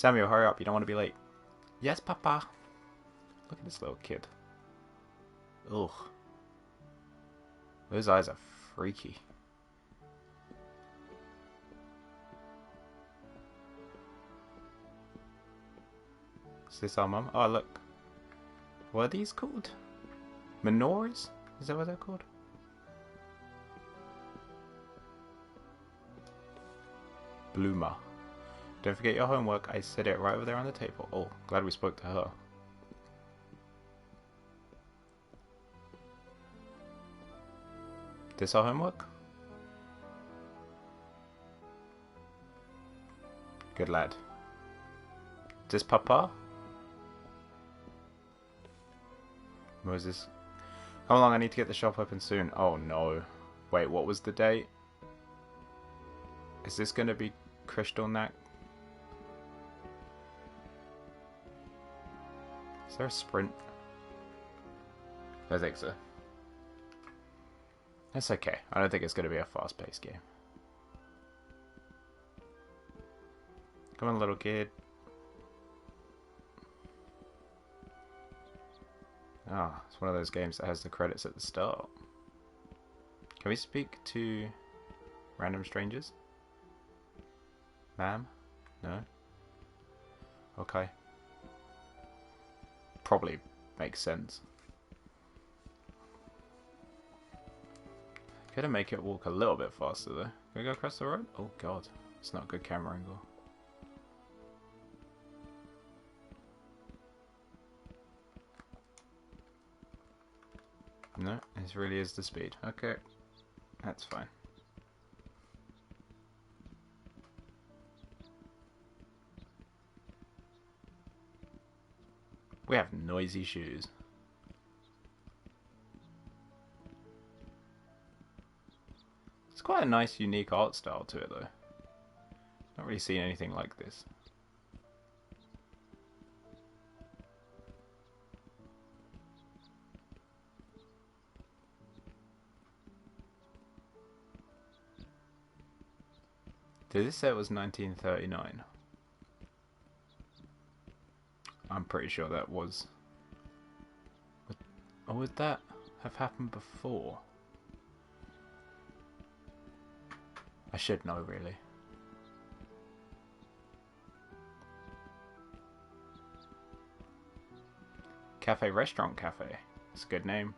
Samuel, hurry up. You don't want to be late. Yes, Papa. Look at this little kid. Ugh. Those eyes are freaky. Is this our mum? Oh, look. What are these called? Menorahs? Is that what they're called? Bloomer. Don't forget your homework. I said it right over there on the table. Oh, glad we spoke to her. This our homework? Good lad. This Papa? Moses. Come along, I need to get the shop open soon. Oh no. Wait, what was the date? Is this going to be Krystalnacht? Is there a sprint? I think so. That's okay. I don't think it's going to be a fast-paced game. Come on, little kid. Ah, it's one of those games that has the credits at the start. Can we speak to random strangers? Ma'am? No? Okay. Probably makes sense. Could I make it walk a little bit faster though? Can we go across the road? Oh god, it's not a good camera angle. No, this really is the speed. Okay, that's fine. We have noisy shoes. It's quite a nice, unique art style to it though. Not really seen anything like this. Did this say it was 1939? I'm pretty sure that was. Or would that have happened before? I should know, really. Cafe Restaurant Cafe. It's a good name.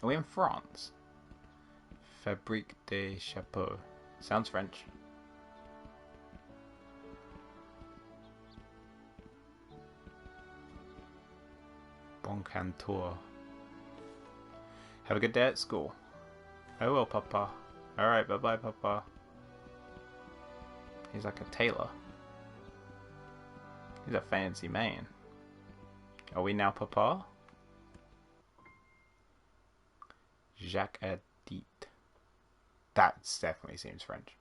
Are we in France? Fabrique des Chapeaux. Sounds French. Bon Cantour. Have a good day at school. I will, Papa. Alright, bye-bye, Papa. He's like a tailor. He's a fancy man. Are we now Papa? Jacques Adit. That definitely seems French.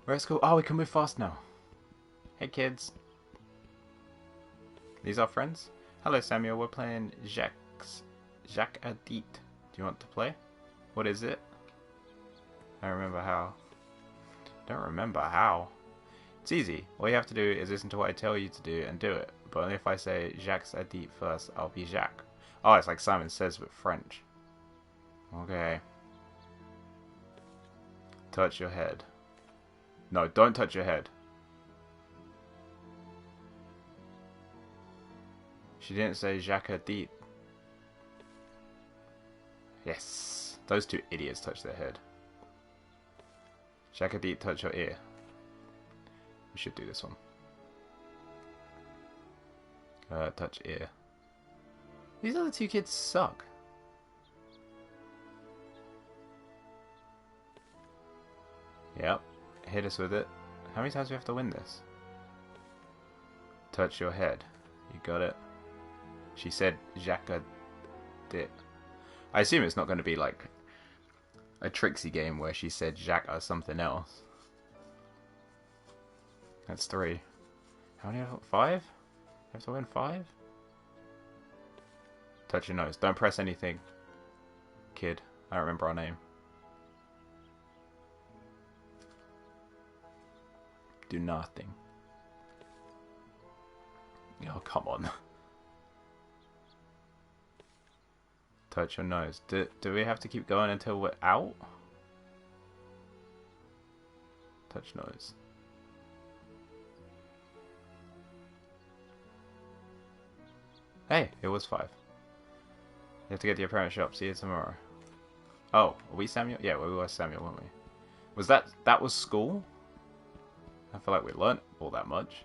We're at school. Oh, we can move fast now. Hey, kids. These are friends? Hello, Samuel. We're playing Jacques Adit. Do you want to play? What is it? I don't remember how. Don't remember how. It's easy. All you have to do is listen to what I tell you to do and do it. But only if I say Jacques Adit first, I'll be Jacques. Oh, it's like Simon Says with French. Okay. Touch your head. No, don't touch your head. She didn't say Jacques Adit. Yes. Those two idiots touched their head. Jacques Adit, touch your ear. We should do this one. Touch ear. These other two kids suck. Yep. Hit us with it. How many times do we have to win this? Touch your head. You got it. She said Jacques Adit. I assume it's not going to be like a tricksy game where she said Jacques or something else. That's 3. How many have I got? 5? You have to win 5? Touch your nose. Don't press anything. Kid. I don't remember our name. Do nothing. Oh, come on. Touch your nose. Do we have to keep going until we're out? Touch nose. Hey, it was 5. You have to get the apparent shop. See you tomorrow. Oh, are we Samuel? Yeah, we were Samuel, weren't we? Was that was school? I feel like we learnt all that much.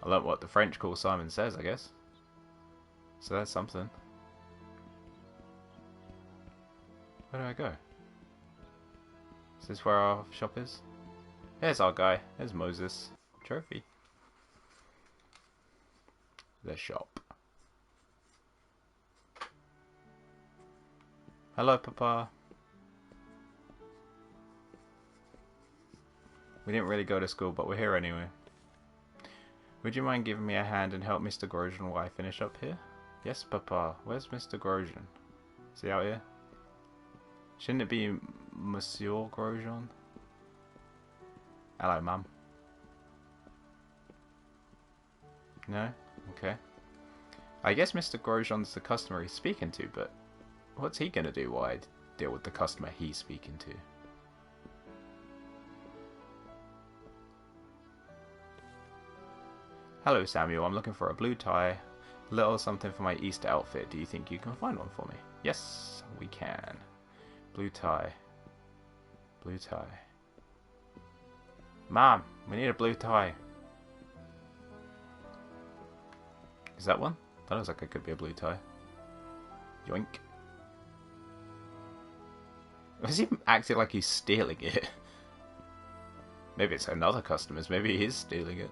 I learnt what the French call Simon Says, I guess. So that's something. Where do I go? Is this where our shop is? There's our guy. There's Moses. Trophy. The shop. Hello, Papa. We didn't really go to school, but we're here anyway. Would you mind giving me a hand and help Mr. Grosjean while I finish up here? Yes, Papa. Where's Mr. Grosjean? Is he out here? Shouldn't it be Monsieur Grosjean? Hello, Mum. No? Okay. I guess Mr. Grosjean's the customer he's speaking to, but what's he gonna do while I deal with the customer he's speaking to? Hello, Samuel. I'm looking for a blue tie. A little something for my Easter outfit. Do you think you can find one for me? Yes, we can. Blue tie. Blue tie. Mom, we need a blue tie. Is that one? That looks like it could be a blue tie. Yoink. Is he acting like he's stealing it? Maybe it's another customer's. Maybe he is stealing it.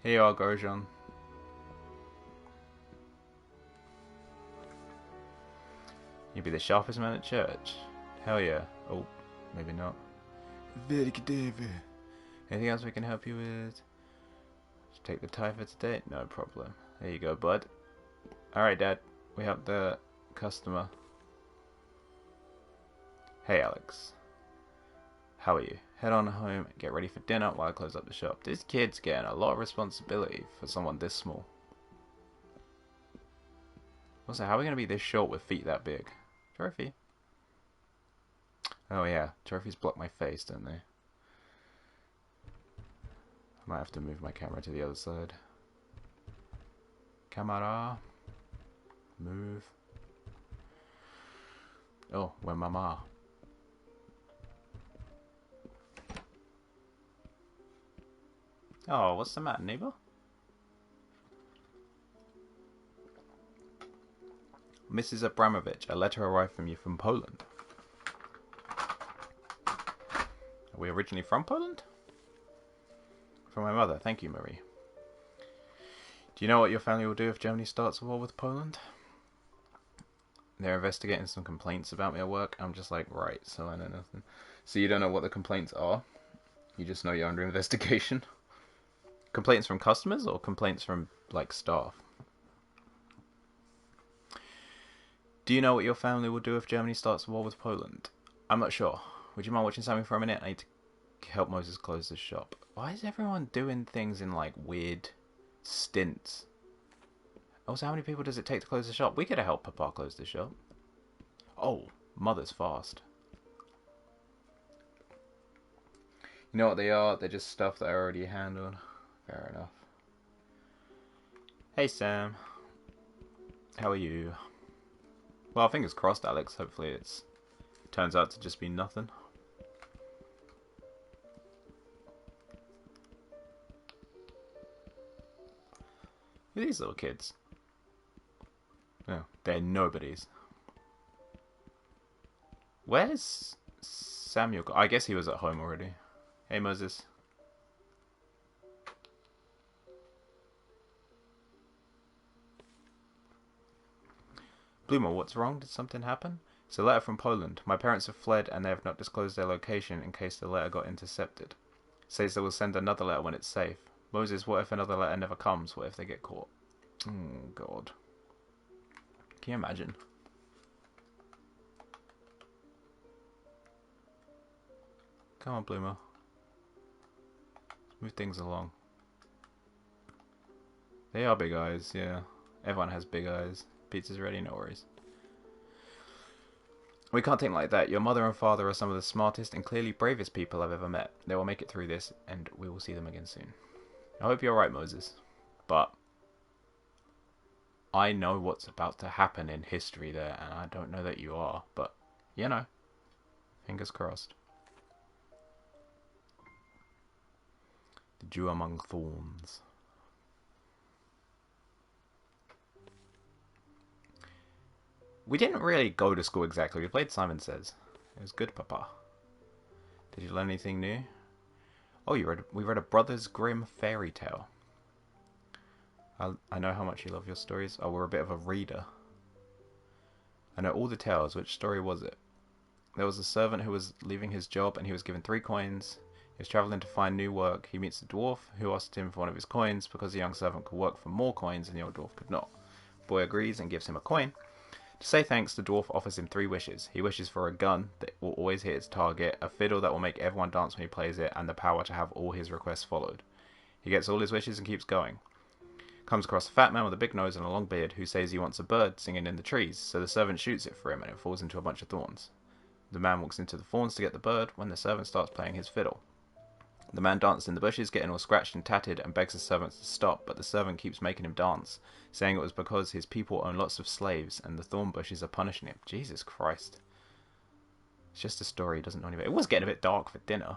Here you are, Grosjean. You'll be the sharpest man at church. Hell yeah. Oh, maybe not. Very cadaver. Anything else we can help you with? Just take the tie for today? No problem. There you go, bud. Alright, Dad. We helped the customer. Hey, Alex. How are you? Head on home and get ready for dinner while I close up the shop. This kid's getting a lot of responsibility for someone this small. Also, how are we going to be this short with feet that big? Trophy. Oh yeah, trophies block my face, don't they? I might have to move my camera to the other side. Camera. Move. Oh, where mama? Oh, what's the matter, neighbor? Mrs. Abramovich, a letter arrived from you from Poland. Are we originally from Poland? From my mother. Thank you, Marie. Do you know what your family will do if Germany starts a war with Poland? They're investigating some complaints about me at work. I'm just like, right, so I know nothing. So you don't know what the complaints are? You just know you're under investigation? Complaints from customers or complaints from, like, staff? Do you know what your family will do if Germany starts a war with Poland? I'm not sure. Would you mind watching something for a minute? I need to help Moses close the shop. Why is everyone doing things in, like, weird stints? Also, how many people does it take to close the shop? We could have helped Papa close the shop. Oh, Mother's fast. You know what they are? They're just stuff that I already handled. Fair enough. Hey, Sam. How are you? Well, fingers crossed, Alex. Hopefully it turns out to just be nothing. Who are these little kids? No, they're nobodies. Where's Samuel? I guess he was at home already. Hey, Moses. Bloomer, what's wrong? Did something happen? It's a letter from Poland. My parents have fled and they have not disclosed their location in case the letter got intercepted. It says they will send another letter when it's safe. Moses, what if another letter never comes? What if they get caught? Oh, God. Can you imagine? Come on, Bloomer. Move things along. They are big eyes, yeah. Everyone has big eyes. Pizza's ready, no worries. We can't think like that. Your mother and father are some of the smartest and clearly bravest people I've ever met. They will make it through this, and we will see them again soon. I hope you're right, Moses. But I know what's about to happen in history there, and I don't know that you are. But, you know, fingers crossed. The Jew among thorns. We didn't really go to school exactly. We played Simon Says. It was good, Papa. Did you learn anything new? Oh, we read a Brothers Grimm fairy tale. I know how much you love your stories. Oh, we're a bit of a reader. I know all the tales. Which story was it? There was a servant who was leaving his job and he was given 3 coins. He was travelling to find new work. He meets the dwarf who asked him for one of his coins because the young servant could work for more coins and the old dwarf could not. The boy agrees and gives him a coin. To say thanks, the dwarf offers him 3 wishes. He wishes for a gun that will always hit its target, a fiddle that will make everyone dance when he plays it, and the power to have all his requests followed. He gets all his wishes and keeps going. Comes across a fat man with a big nose and a long beard who says he wants a bird singing in the trees, so the servant shoots it for him and it falls into a bunch of thorns. The man walks into the thorns to get the bird when the servant starts playing his fiddle. The man dances in the bushes, getting all scratched and tattered, and begs the servant to stop, but the servant keeps making him dance, saying it was because his people own lots of slaves and the thorn bushes are punishing him. Jesus Christ. It's just a story, he doesn't know any better. It was getting a bit dark for dinner.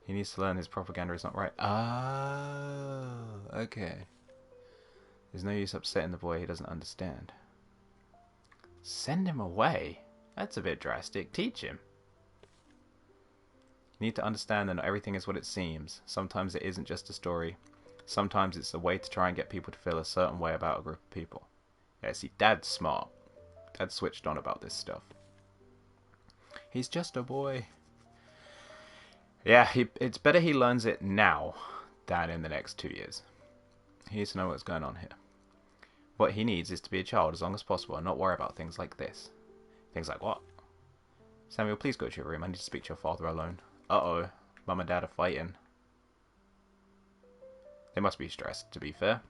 He needs to learn his propaganda is not right. Oh, okay. There's no use upsetting the boy, he doesn't understand. Send him away? That's a bit drastic. Teach him. You need to understand that not everything is what it seems. Sometimes it isn't just a story. Sometimes it's a way to try and get people to feel a certain way about a group of people. Yeah, see, Dad's smart. Dad's switched on about this stuff. He's just a boy. Yeah, it's better he learns it now than in the next 2 years. He needs to know what's going on here. What he needs is to be a child as long as possible and not worry about things like this. Things like what? Samuel, please go to your room. I need to speak to your father alone. Uh-oh. Mum and Dad are fighting. They must be stressed, to be fair.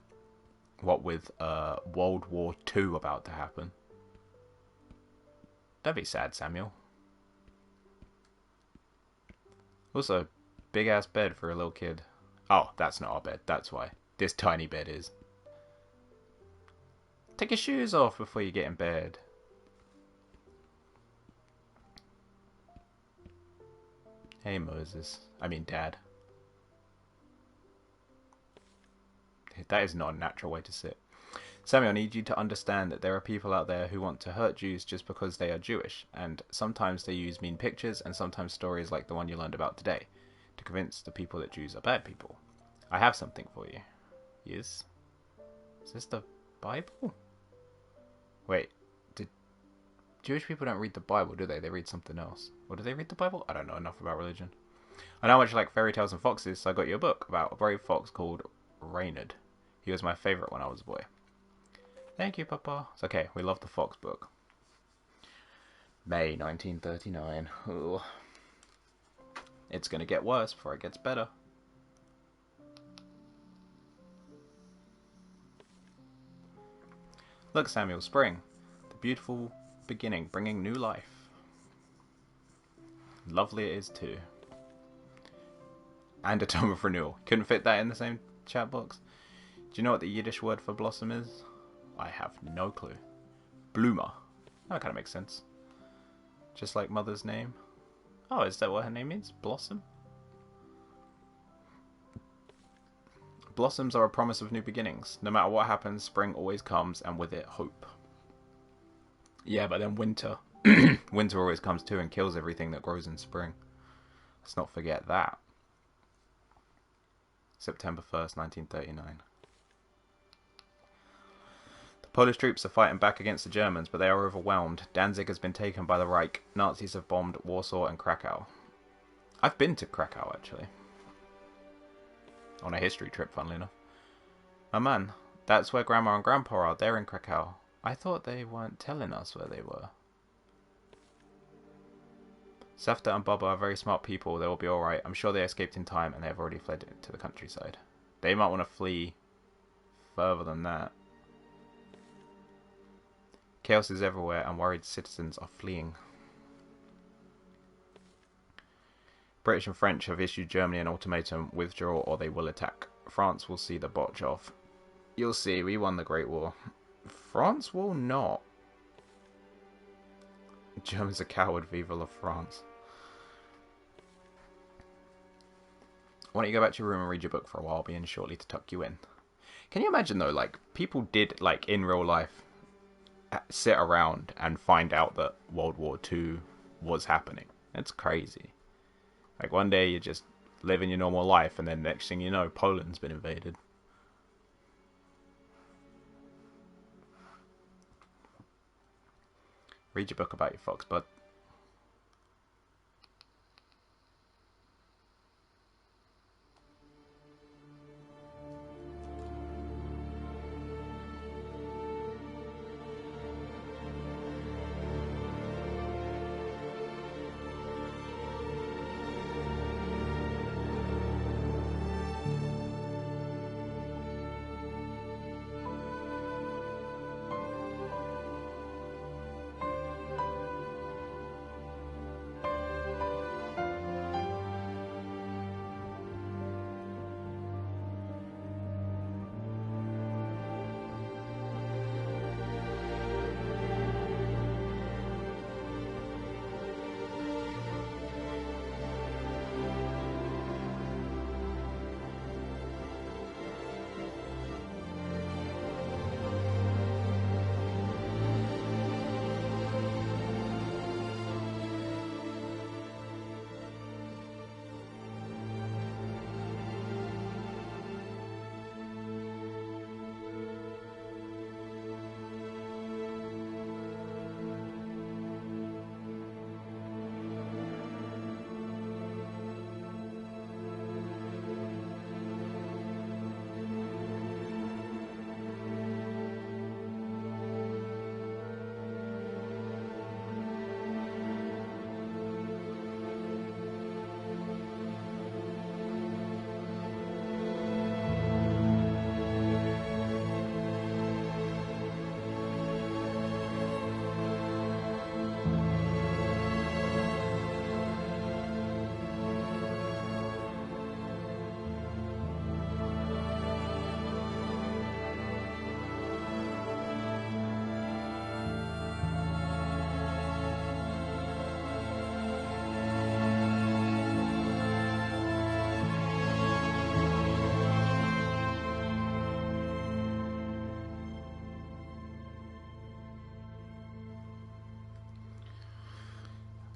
What with World War II about to happen. Don't be sad, Samuel. Also, big-ass bed for a little kid. Oh, that's not our bed. That's why. This tiny bed is. Take your shoes off before you get in bed. Hey, Moses. I mean, Dad. That is not a natural way to sit. Samuel, I need you to understand that there are people out there who want to hurt Jews just because they are Jewish, and sometimes they use mean pictures and sometimes stories like the one you learned about today to convince the people that Jews are bad people. I have something for you. Yes? Is this the Bible? Wait, Jewish people don't read the Bible, do they? They read something else. Or do they read the Bible? I don't know enough about religion. I know how much you like fairy tales and foxes, so I got you a book about a brave fox called Reynard. He was my favourite when I was a boy. Thank you, Papa. It's okay, we love the Fox book. May 1939. Ooh. It's gonna get worse before it gets better. Look, Samuel, spring. The beautiful beginning, bringing new life. Lovely it is too. And a tome of renewal. Couldn't fit that in the same chat box. Do you know what the Yiddish word for blossom is? I have no clue. Bloomer. That kind of makes sense. Just like mother's name. Oh, is that what her name means? Blossom? Blossoms are a promise of new beginnings. No matter what happens, spring always comes, and with it, hope. Yeah, but then winter. Winter always comes too and kills everything that grows in spring. Let's not forget that. September 1st, 1939. The Polish troops are fighting back against the Germans, but they are overwhelmed. Danzig has been taken by the Reich. Nazis have bombed Warsaw and Krakow. I've been to Krakow, actually. On a history trip, funnily enough. Oh man, that's where Grandma and Grandpa are. They're in Krakow. I thought they weren't telling us where they were. Safta and Bubba are very smart people. They will be alright. I'm sure they escaped in time and they have already fled to the countryside. They might want to flee further than that. Chaos is everywhere and worried citizens are fleeing. British and French have issued Germany an ultimatum: withdraw or they will attack. France will see the botch off. You'll see, we won the Great War. France will not. Germans are coward, vive la France. Why don't you go back to your room and read your book for a while? I'll be in shortly to tuck you in. Can you imagine though, like, people did, like, in real life, sit around and find out that World War II was happening? It's crazy. Like, one day you're just living your normal life, and then next thing you know, Poland's been invaded. Read your book about your fox, bud.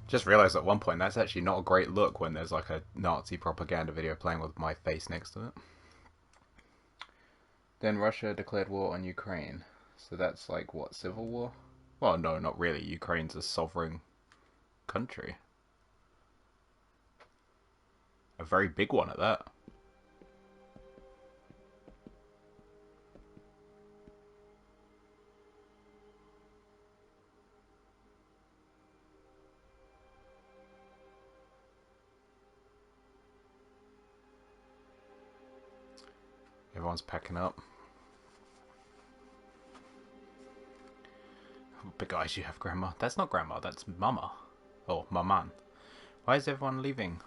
Just realised at one point that's actually not a great look when there's like a Nazi propaganda video playing with my face next to it. Then Russia declared war on Ukraine. So that's like, what, civil war? Well, no, not really. Ukraine's a sovereign country. A very big one at that. Everyone's packing up. What big eyes you have, Grandma. That's not Grandma, that's Mama. Oh, Maman. Why is everyone leaving?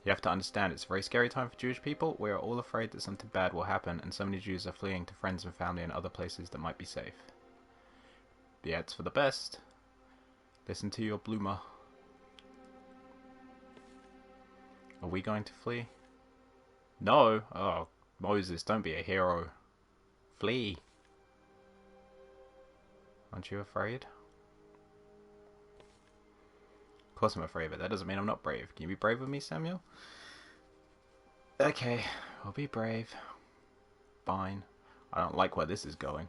You have to understand, it's a very scary time for Jewish people. We are all afraid that something bad will happen, and so many Jews are fleeing to friends and family in other places that might be safe. Yeah, it's for the best. Listen to your bloomer. Are we going to flee? No! Oh, Moses, don't be a hero. Flee. Aren't you afraid? Of course I'm afraid, but that doesn't mean I'm not brave. Can you be brave with me, Samuel? Okay, I'll be brave. Fine. I don't like where this is going.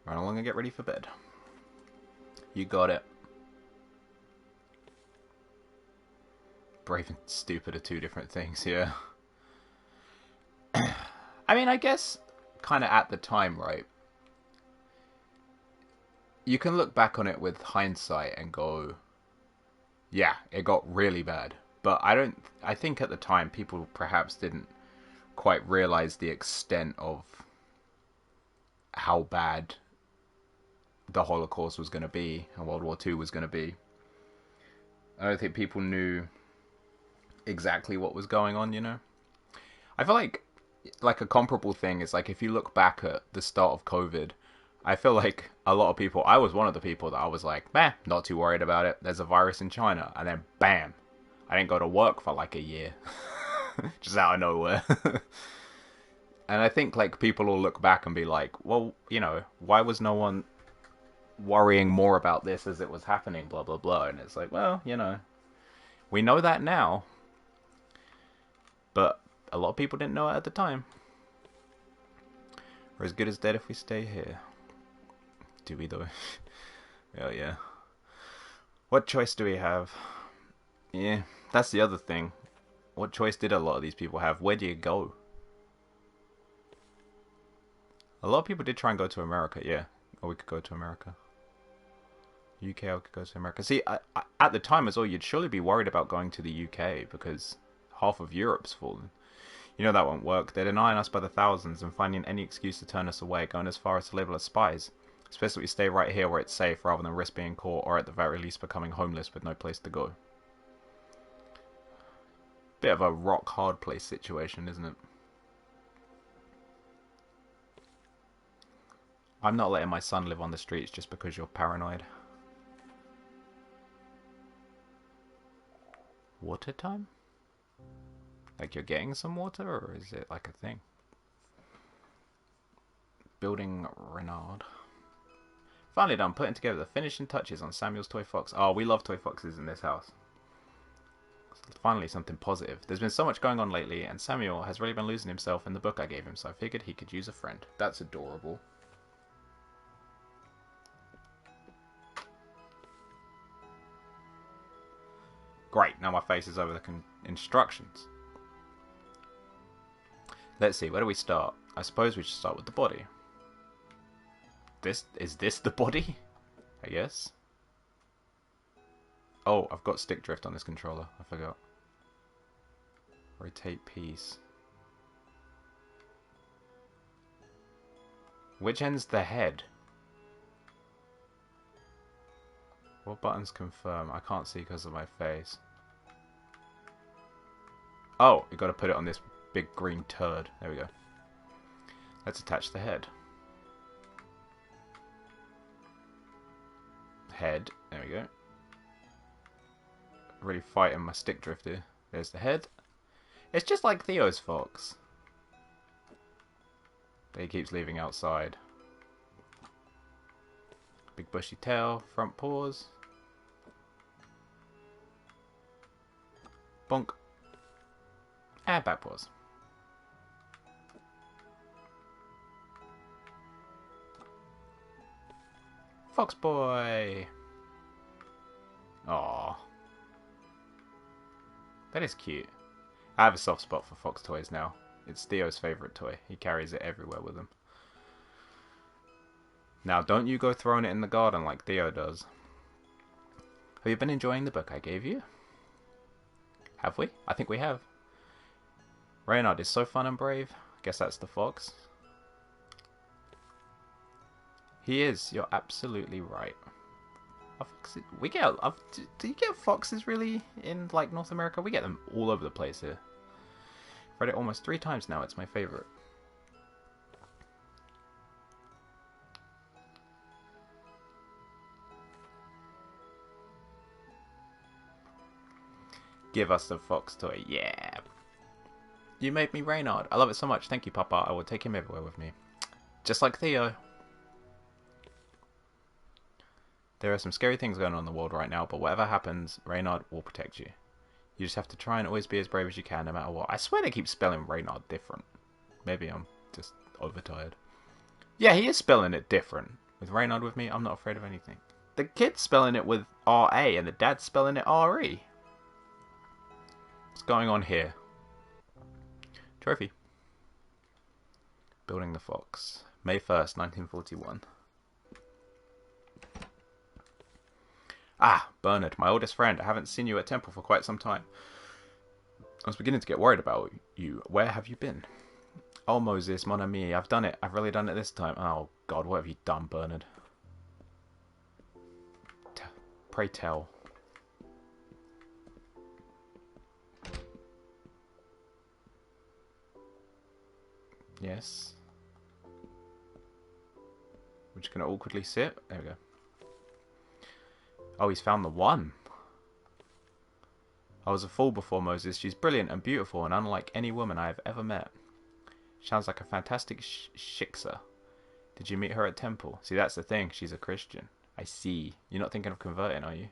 Run along and get ready for bed. You got it. Brave and stupid are two different things here. I mean, I guess kind of at the time, right? you can look back on it with hindsight and go, yeah, it got really bad. But I think at the time people perhaps didn't quite realize the extent of how bad the Holocaust was going to be and World War II was going to be. I don't think people knew exactly what was going on, you know? I feel like a comparable thing is like if you look back at the start of COVID, I feel like a lot of people, I was one of the people that I was like, meh, not too worried about it. There's a virus in China. And then bam, I didn't go to work for like a year. Just out of nowhere. And I think like people will look back and be like, well, you know, why was no one worrying more about this as it was happening, blah, blah, blah. And it's like, well, you know, we know that now. But a lot of people didn't know it at the time. We're as good as dead if we stay here. Do we though? Oh yeah. What choice do we have? Yeah, that's the other thing. What choice did a lot of these people have? Where do you go? A lot of people did try and go to America, yeah. Or we could go to America. UK, I could go to America. See, at the time as well, you'd surely be worried about going to the UK because half of Europe's fallen. You know that won't work. They're denying us by the thousands and finding any excuse to turn us away, going as far as to label us spies. Especially if we stay right here where it's safe rather than risk being caught or at the very least becoming homeless with no place to go. Bit of a rock hard place situation, isn't it? I'm not letting my son live on the streets just because you're paranoid. Water time? Like you're getting some water, or is it like a thing? Building Renard. Finally done, putting together the finishing touches on Samuel's toy fox. Oh, we love toy foxes in this house. Finally something positive. There's been so much going on lately, and Samuel has really been losing himself in the book I gave him, so I figured he could use a friend. That's adorable. Great, now my face is over the instructions. Let's see, where do we start? I suppose we should start with the body. Is this the body? I guess. Oh, I've got stick drift on this controller. I forgot. Rotate piece. Which end's the head? What buttons confirm? I can't see because of my face. Oh, you got to put it on this big green turd. There we go. Let's attach the head. Head. There we go. Really fighting my stick drift here. There's the head. It's just like Theo's fox that he keeps leaving outside. Big bushy tail, front paws. Bonk. And back paws. Fox boy. Aww. That is cute. I have a soft spot for fox toys now. It's Theo's favourite toy. He carries it everywhere with him. Now, don't you go throwing it in the garden like Theo does. Have you been enjoying the book I gave you? Have we? I think we have. Reynard is so fun and brave. I guess that's the fox. He is. You're absolutely right. We get. Do you get foxes really in like North America? We get them all over the place here. I've read it almost 3 times now. It's my favorite. Give us the fox toy. Yeah. You made me Reynard. I love it so much. Thank you, Papa. I will take him everywhere with me. Just like Theo. There are some scary things going on in the world right now, but whatever happens, Reynard will protect you. You just have to try and always be as brave as you can, no matter what. I swear they keep spelling Reynard different. Maybe I'm just overtired. Yeah, he is spelling it different. With Reynard with me, I'm not afraid of anything. The kid's spelling it with R-A, and the dad's spelling it R-E. What's going on here? Trophy. Building the Fox. May 1st, 1941. Ah, Bernard, my oldest friend. I haven't seen you at temple for quite some time. I was beginning to get worried about you. Where have you been? Oh, Moses, mon ami, I've done it. I've really done it this time. Oh, God, what have you done, Bernard? Pray tell. Yes. We're just going to awkwardly sit. There we go. Oh, he's found the one. I was a fool before Moses. She's brilliant and beautiful and unlike any woman I have ever met. Sounds like a fantastic shiksa. Did you meet her at temple? See, that's the thing. She's a Christian. I see. You're not thinking of converting, are you?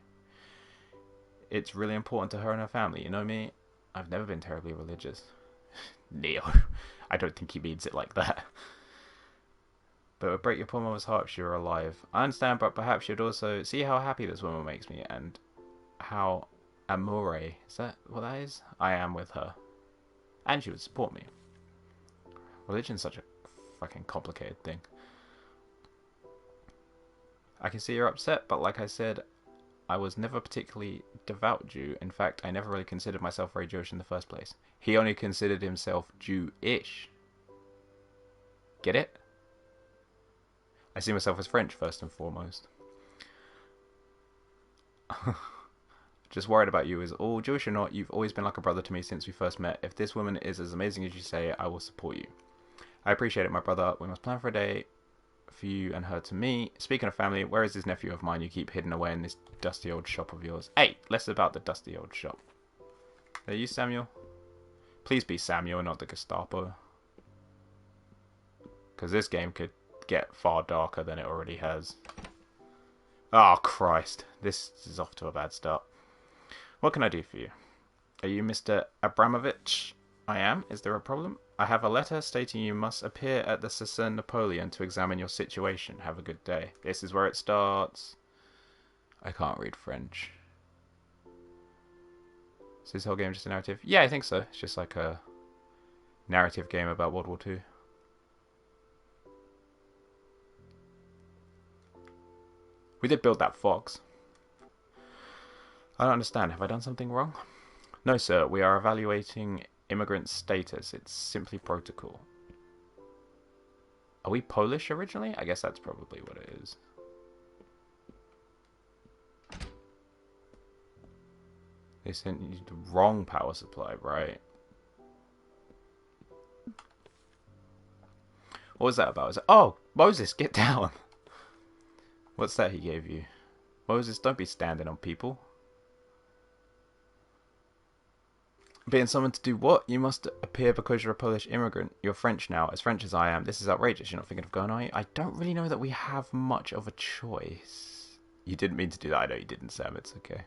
It's really important to her and her family. You know me? I've never been terribly religious. Neo. I don't think he means it like that. But it would break your poor mother's heart if she were alive. I understand, but perhaps you'd also see how happy this woman makes me and how amore, is that what that is? I am with her. And she would support me. Religion's such a fucking complicated thing. I can see you're upset, but like I said, I was never particularly devout Jew. In fact, I never really considered myself very Jewish in the first place. He only considered himself Jewish. Get it? I see myself as French first and foremost. Just worried about you is all. Jewish or not, you've always been like a brother to me since we first met. If this woman is as amazing as you say, I will support you. I appreciate it, my brother. We must plan for a day for you and her to meet. Speaking of family, where is this nephew of mine you keep hidden away in this dusty old shop of yours? Hey, less about the dusty old shop. Are you Samuel? Please be Samuel and not the Gestapo. Because this game could get far darker than it already has. Oh, Christ. This is off to a bad start. What can I do for you? Are you Mr. Abramovich? I am. Is there a problem? I have a letter stating you must appear at the Cesar Napoleon to examine your situation. Have a good day. This is where it starts. I can't read French. Is this whole game just a narrative? Yeah, I think so. It's just like a narrative game about World War II. We did build that fox. I don't understand. Have I done something wrong? No, sir. We are evaluating immigrant status. It's simply protocol. Are we Polish originally? I guess that's probably what it is. They sent you the wrong power supply, right? What was that about? Oh, Moses, get down. What's that he gave you? Moses, don't be standing on people. Being summoned to do what? You must appear because you're a Polish immigrant. You're French now, as French as I am. This is outrageous. You're not thinking of going, are you? I don't really know that we have much of a choice. You didn't mean to do that. I know you didn't, Sam. It's okay.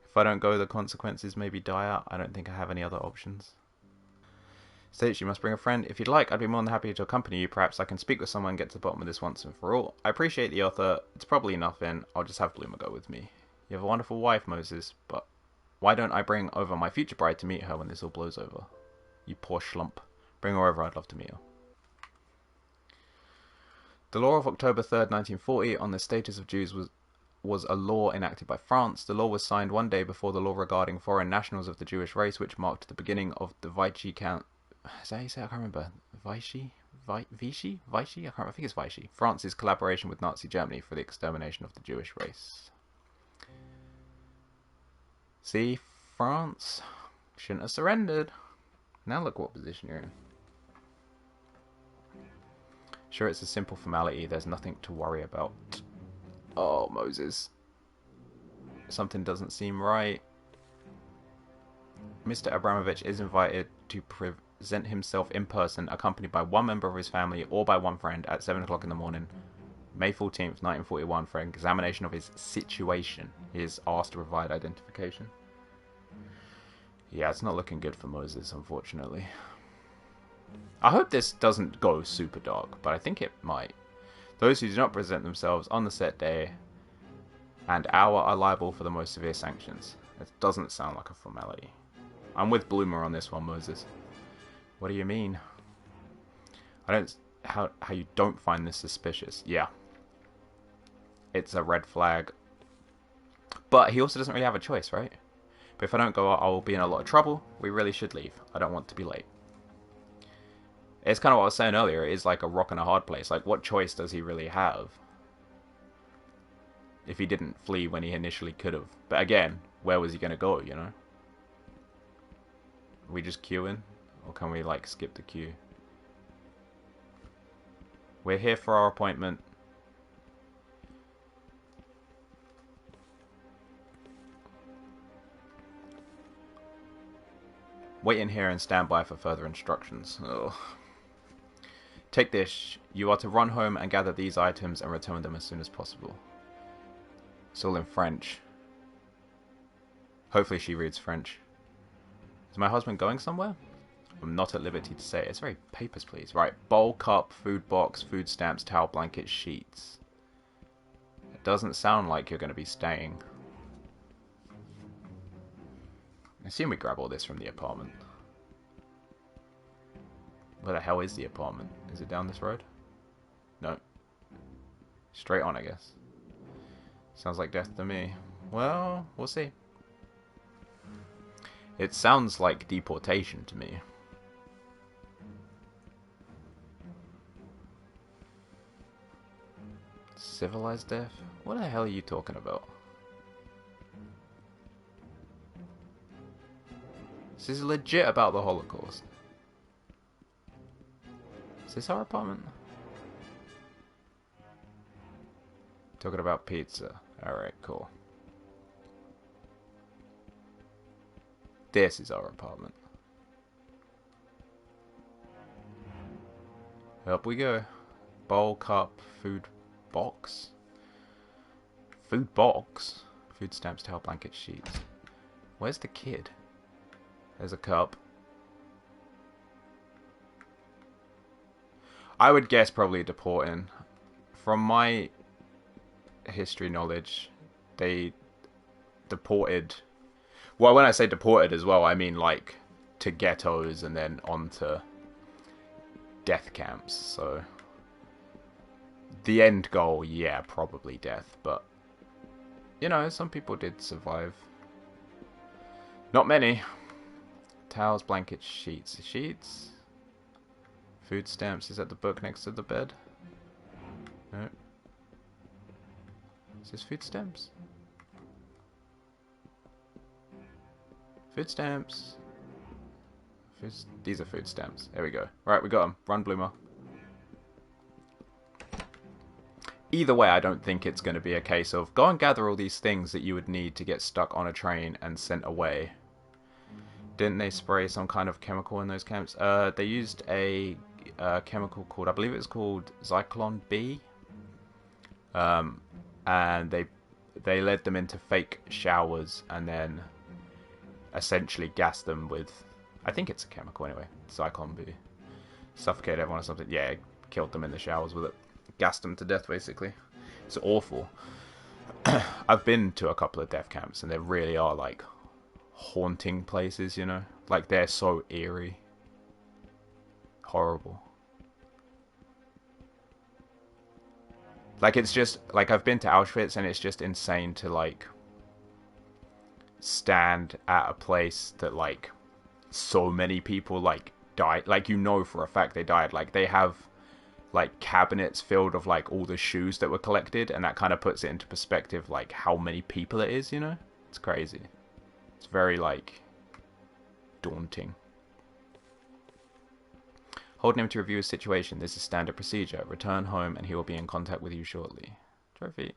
If I don't go, the consequences may be dire. I don't think I have any other options. States you must bring a friend. If you'd like, I'd be more than happy to accompany you. Perhaps I can speak with someone and get to the bottom of this once and for all. I appreciate the offer. It's probably nothing. I'll just have Bloomer go with me. You have a wonderful wife, Moses, but why don't I bring over my future bride to meet her when this all blows over? You poor schlump. Bring her over, I'd love to meet her. The law of October 3rd, 1940 on the status of Jews was a law enacted by France. The law was signed one day before the law regarding foreign nationals of the Jewish race, which marked the beginning of the Vichy count. Is that how you say it? I can't remember. Vichy? Vichy? Vichy? I can't remember. I think it's Vichy. France's collaboration with Nazi Germany for the extermination of the Jewish race. See, France shouldn't have surrendered. Now look what position you're in. Sure, it's a simple formality. There's nothing to worry about. Oh, Moses. Something doesn't seem right. Mr. Abramovich is invited to present himself in person, accompanied by one member of his family or by one friend at 7 o'clock in the morning, May 14th, 1941, for an examination of his situation. He is asked to provide identification. Yeah, it's not looking good for Moses, unfortunately. I hope this doesn't go super dark, but I think it might. Those who do not present themselves on the set day and hour are liable for the most severe sanctions. It doesn't sound like a formality. I'm with Bloomer on this one, Moses. What do you mean? I don't... How you don't find this suspicious? Yeah. It's a red flag. But he also doesn't really have a choice, right? But if I don't go out, I will be in a lot of trouble. We really should leave. I don't want to be late. It's kind of what I was saying earlier. It is like a rock and a hard place. Like, what choice does he really have? If he didn't flee when he initially could have. But again, where was he going to go, you know? Are we just queuing? Or can we, like, skip the queue? We're here for our appointment. Wait in here and stand by for further instructions. Ugh. Take this. You are to run home and gather these items and return them as soon as possible. It's all in French. Hopefully she reads French. Is my husband going somewhere? I'm not at liberty to say. It's very papers, please. Right. Bowl, cup, food box, food stamps, towel, blanket, sheets. It doesn't sound like you're going to be staying. I assume we grab all this from the apartment. Where the hell is the apartment? Is it down this road? No. Straight on, I guess. Sounds like death to me. Well, we'll see. It sounds like deportation to me. Civilized death? What the hell are you talking about? This is legit about the Holocaust. Is this our apartment? Talking about pizza. Alright, cool. This is our apartment. Up we go. Bowl, cup, food box. Food box? Food stamps, towel, blanket, sheets. Where's the kid? There's a cup. I would guess probably deporting. From my history knowledge, they deported... Well, when I say deported as well, I mean like to ghettos and then on to death camps. So the end goal, yeah, probably death. But, you know, some people did survive. Not many. Towels, blankets, sheets. Sheets? Food stamps. Is that the book next to the bed? No. Is this food stamps? Food stamps. These are food stamps. There we go. Right, we got them. Run, Bloomer. Either way, I don't think it's going to be a case of go and gather all these things that you would need to get stuck on a train and sent away. Didn't they spray some kind of chemical in those camps? They used a chemical called, I believe it was called Zyklon B. And they led them into fake showers and then essentially gassed them with, I think it's a chemical anyway, Zyklon B. Suffocate everyone or something. Yeah, killed them in the showers with it. Gassed them to death, basically. It's awful. I've been to a couple of death camps, and they really are, like, haunting places, you know? Like, they're so eerie. Horrible. Like, it's just, like, I've been to Auschwitz, and it's just insane to, like, stand at a place that, like, so many people, like, died. Like, you know for a fact they died. Like, they have, like, cabinets filled of, like, all the shoes that were collected, and that kind of puts it into perspective, like, how many people it is, you know? It's crazy. It's very, like, daunting. Holding him to review his situation. This is standard procedure. Return home and he will be in contact with you shortly. Trophy.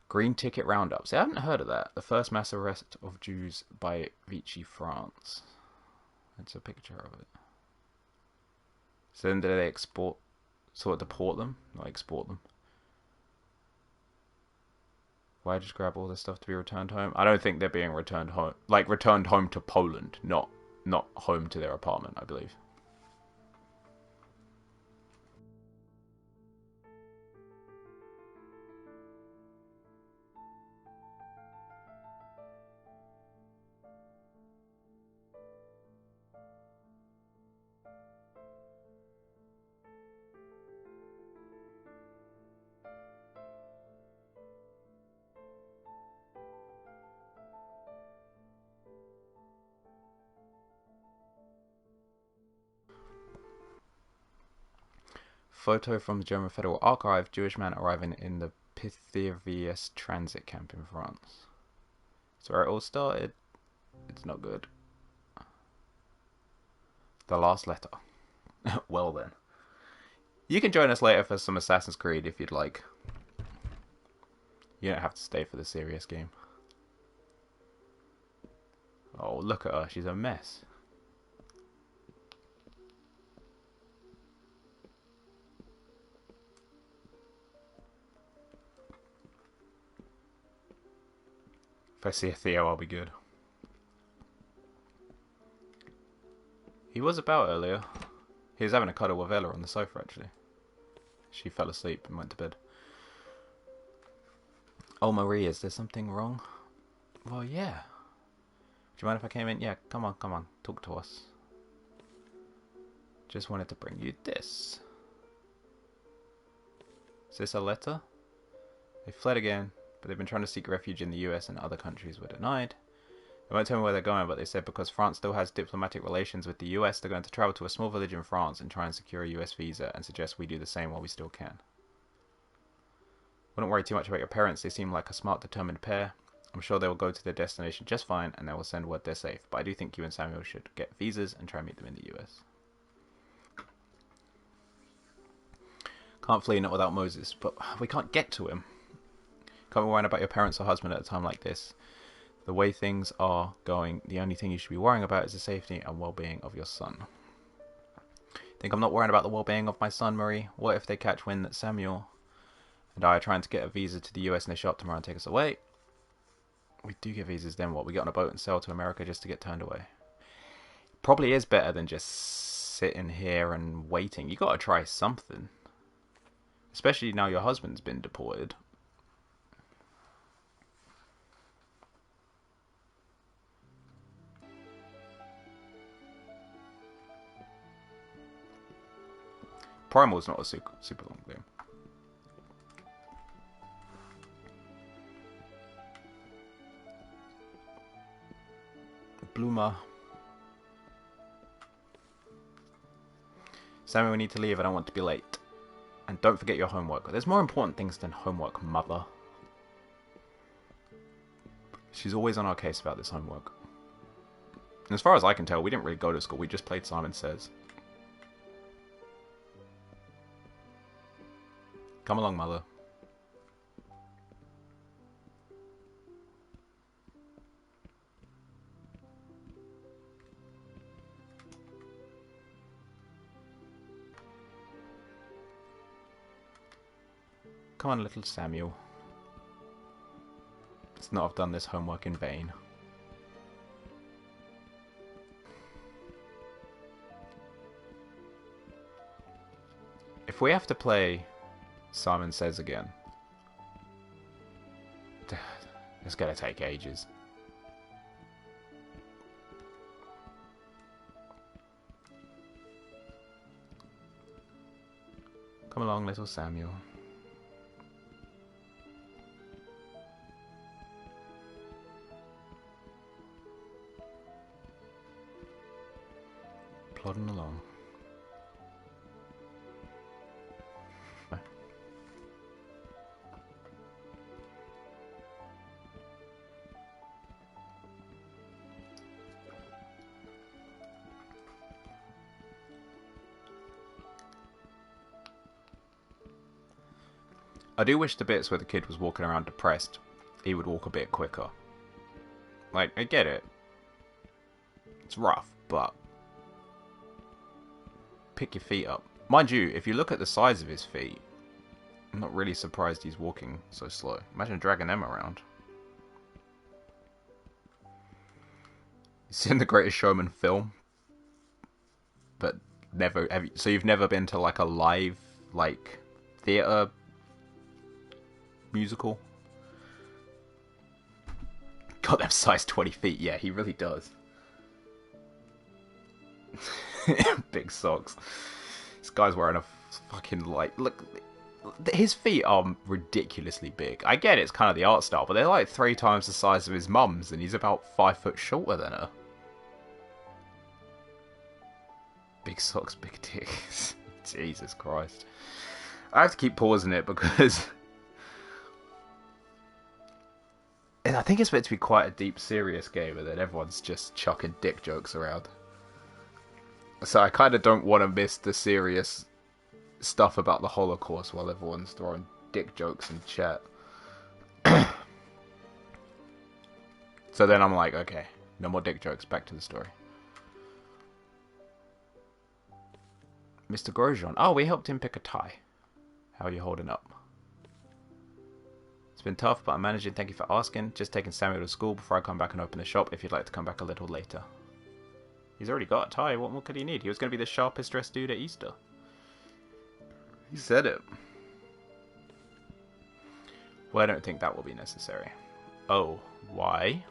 Green Ticket Roundup. See, I haven't heard of that. The first mass arrest of Jews by Vichy, France. It's a picture of it. So then do they deport them? Not export them. Why just grab all this stuff to be returned home? I don't think they're being returned home. Like, returned home to Poland, not home to their apartment, I believe. Photo from the German Federal Archive. Jewish man arriving in the Pithiviers transit camp in France. That's where it all started. It's not good. The last letter. Well then. You can join us later for some Assassin's Creed if you'd like. You don't have to stay for the serious game. Oh, look at her. She's a mess. If I see a Theo, I'll be good. He was about earlier. He was having a cuddle with Ella on the sofa, actually. She fell asleep and went to bed. Oh, Marie, is there something wrong? Well, yeah. Do you mind if I came in? Yeah, come on, talk to us. Just wanted to bring you this. Is this a letter? They fled again, but they've been trying to seek refuge in the US and other countries were denied. They won't tell me where they're going, but they said because France still has diplomatic relations with the US, they're going to travel to a small village in France and try and secure a US visa and suggest we do the same while we still can. Wouldn't worry too much about your parents, they seem like a smart, determined pair. I'm sure they will go to their destination just fine and they will send word they're safe, but I do think you and Samuel should get visas and try and meet them in the US. Can't flee, not without Moses, but we can't get to him. Can't be worrying about your parents or husband at a time like this. The way things are going, the only thing you should be worrying about is the safety and well-being of your son. Think I'm not worrying about the well-being of my son, Marie? What if they catch wind that Samuel and I are trying to get a visa to the US and they show up tomorrow and take us away? We do get visas, then what? We get on a boat and sail to America just to get turned away. Probably is better than just sitting here and waiting. You gotta try something. Especially now your husband's been deported. Primal's not a super long game. Bloomer. Sammy, we need to leave. I don't want to be late. And don't forget your homework. There's more important things than homework, mother. She's always on our case about this homework. And as far as I can tell, we didn't really go to school. We just played Simon Says. Come along, mother. Come on, little Samuel. Let's not have done this homework in vain. If we have to play Simon Says again, it's gonna take ages. Come along, little Samuel. Plodding along. I do wish the bits where the kid was walking around depressed, he would walk a bit quicker. Like, I get it. It's rough, but pick your feet up. Mind you, if you look at the size of his feet, I'm not really surprised he's walking so slow. Imagine dragging them around. You've seen The Greatest Showman film, but never have you, so you've never been to like a live, like, theatre musical? Got them size 20 feet. Yeah, he really does. Big socks. This guy's wearing a fucking look. His feet are ridiculously big. I get it's kind of the art style, but they're like 3 times the size of his mum's, and he's about 5 foot shorter than her. Big socks, big dicks. Jesus Christ. I have to keep pausing it because I think it's meant to be quite a deep, serious game, and then everyone's just chucking dick jokes around. So I kind of don't want to miss the serious stuff about the Holocaust while everyone's throwing dick jokes in chat. So then I'm like, okay, no more dick jokes, back to the story. Mr. Grosjean. Oh, we helped him pick a tie. How are you holding up? It's been tough, but I'm managing. Thank you for asking. Just taking Samuel to school before I come back and open the shop if you'd like to come back a little later. He's already got a tie. What more could he need? He was going to be the sharpest dressed dude at Easter. He said it. Well, I don't think that will be necessary. Oh, why?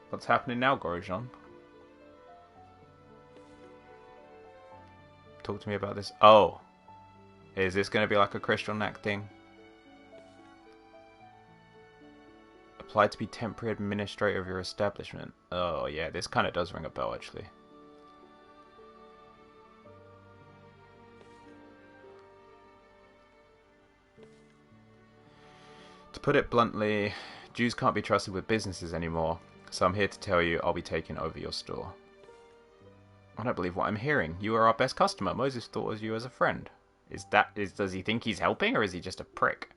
What's happening now, Grosjean? Talk to me about this. Oh. Is this going to be like a Kristallnacht thing? Apply to be temporary administrator of your establishment. Oh, yeah, this kind of does ring a bell, actually. To put it bluntly, Jews can't be trusted with businesses anymore, so I'm here to tell you I'll be taking over your store. I don't believe what I'm hearing. You are our best customer. Moses thought of you as a friend. Does he think he's helping, or is he just a prick?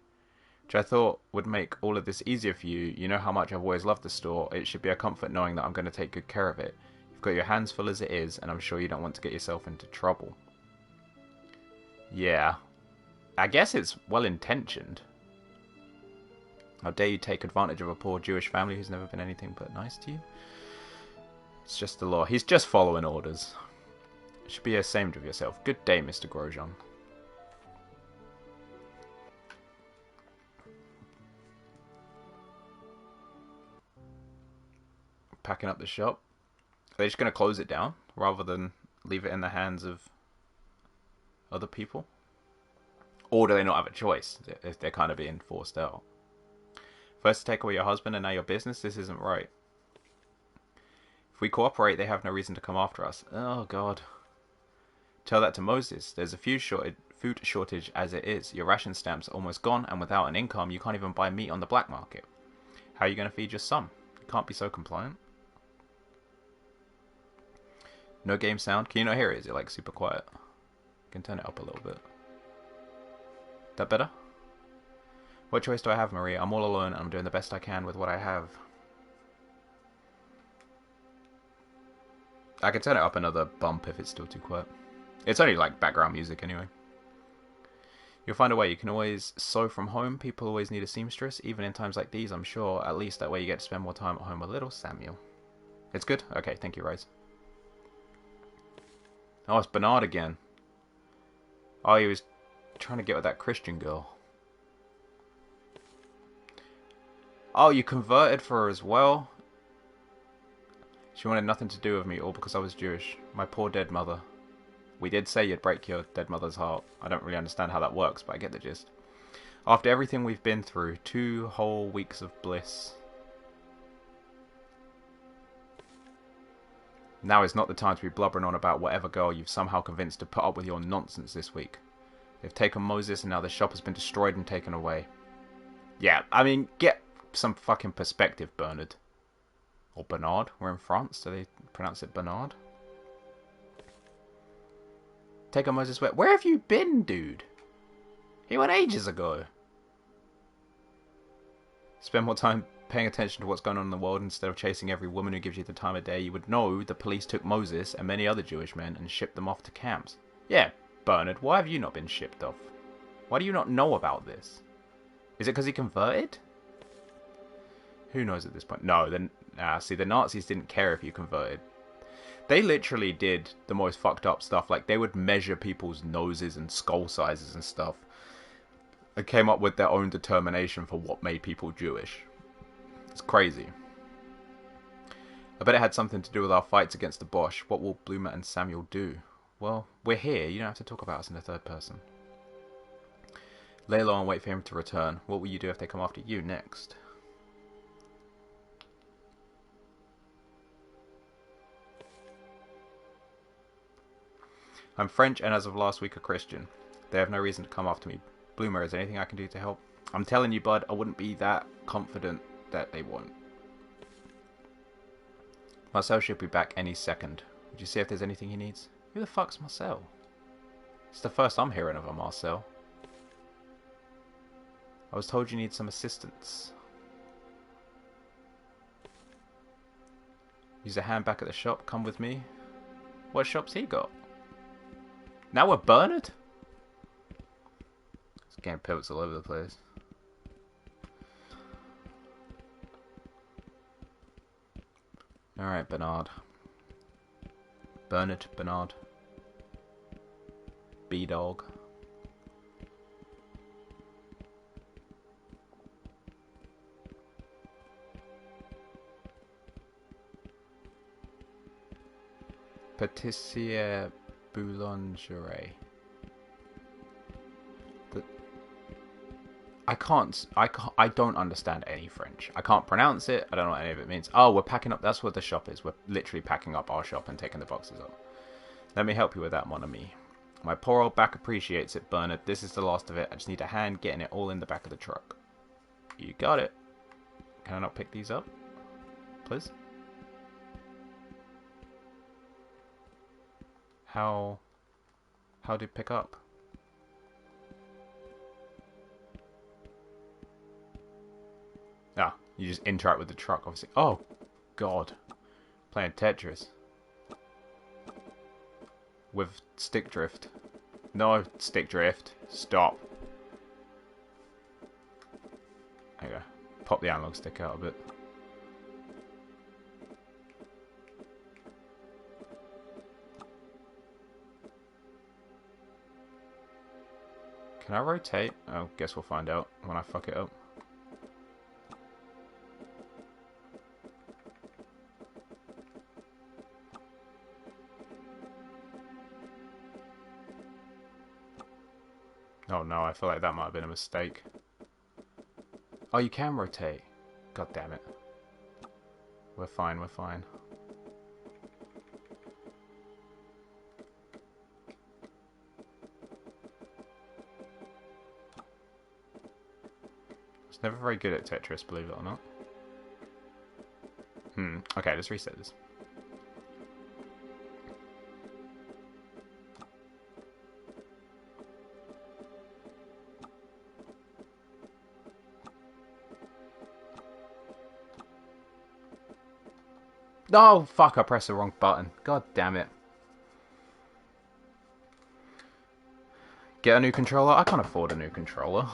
Which I thought would make all of this easier for you. You know how much I've always loved the store. It should be a comfort knowing that I'm going to take good care of it. You've got your hands full as it is, and I'm sure you don't want to get yourself into trouble. Yeah. I guess it's well-intentioned. How dare you take advantage of a poor Jewish family who's never been anything but nice to you? It's just the law. He's just following orders. You should be ashamed of yourself. Good day, Mr. Grosjean. Packing up the shop. Are they just going to close it down rather than leave it in the hands of other people? Or do they not have a choice if they're kind of being forced out? First to take away your husband and now your business? This isn't right. If we cooperate, they have no reason to come after us. Oh, God. Tell that to Moses. There's a food shortage as it is. Your ration stamps are almost gone, and without an income, you can't even buy meat on the black market. How are you going to feed your son? You can't be so compliant. No game sound. Can you not hear it? Is it like super quiet? I can turn it up a little bit. That better? What choice do I have, Marie? I'm all alone and I'm doing the best I can with what I have. I can turn it up another bump if it's still too quiet. It's only like background music anyway. You'll find a way. You can always sew from home. People always need a seamstress, even in times like these, I'm sure. At least that way you get to spend more time at home with little Samuel. It's good? Okay, thank you, Rose. Oh, it's Bernard again. Oh, he was trying to get with that Christian girl. Oh, you converted for her as well? She wanted nothing to do with me, all because I was Jewish. My poor dead mother. We did say you'd break your dead mother's heart. I don't really understand how that works, but I get the gist. After everything we've been through, 2 whole weeks of bliss. Now is not the time to be blubbering on about whatever girl you've somehow convinced to put up with your nonsense this week. They've taken Moses and now the shop has been destroyed and taken away. Yeah, I mean, get some fucking perspective, Bernard. Or Bernard. We're in France. Do they pronounce it Bernard? Take on Moses. Where have you been, dude? He went ages ago. Spend more time paying attention to what's going on in the world instead of chasing every woman who gives you the time of day. You would know the police took Moses and many other Jewish men and shipped them off to camps. Yeah, Bernard, why have you not been shipped off? Why do you not know about this? Is it because he converted? Who knows at this point? No, then see, the Nazis didn't care if you converted. They literally did the most fucked up stuff. Like, they would measure people's noses and skull sizes and stuff. And came up with their own determination for what made people Jewish. It's crazy. I bet it had something to do with our fights against the Bosch. What will Bloomer and Samuel do? Well, we're here. You don't have to talk about us in the third person. Lay low and wait for him to return. What will you do if they come after you next? I'm French and as of last week a Christian. They have no reason to come after me. Bloomer, is there anything I can do to help? I'm telling you, bud, I wouldn't be that confident that they won't. Marcel should be back any second. Would you see if there's anything he needs? Who the fuck's Marcel? It's the first I'm hearing of a Marcel. I was told you need some assistance. Use a hand back at the shop. Come with me. What shop's he got? Now we're Bernard? This game pivots all over the place. Alright, Bernard. Bernard, Bernard. B-Dog. Pâtissier Boulangerie. I don't understand any French. I can't pronounce it. I don't know what any of it means. Oh, we're packing up. That's what the shop is. We're literally packing up our shop and taking the boxes up. Let me help you with that, mon ami. My poor old back appreciates it, Bernard. This is the last of it. I just need a hand getting it all in the back of the truck. You got it. Can I not pick these up? Please? How do you pick up? Ah, you just interact with the truck, obviously. Oh, God. Playing Tetris. With stick drift. No, stick drift. Stop. There you go. Pop the analog stick out a bit. Can I rotate? Oh, guess we'll find out when I fuck it up. Oh no, I feel like that might have been a mistake. Oh, you can rotate. God damn it. We're fine, we're fine. I was never very good at Tetris, believe it or not. Okay, let's reset this. Oh, fuck, I pressed the wrong button. God damn it. Get a new controller? I can't afford a new controller.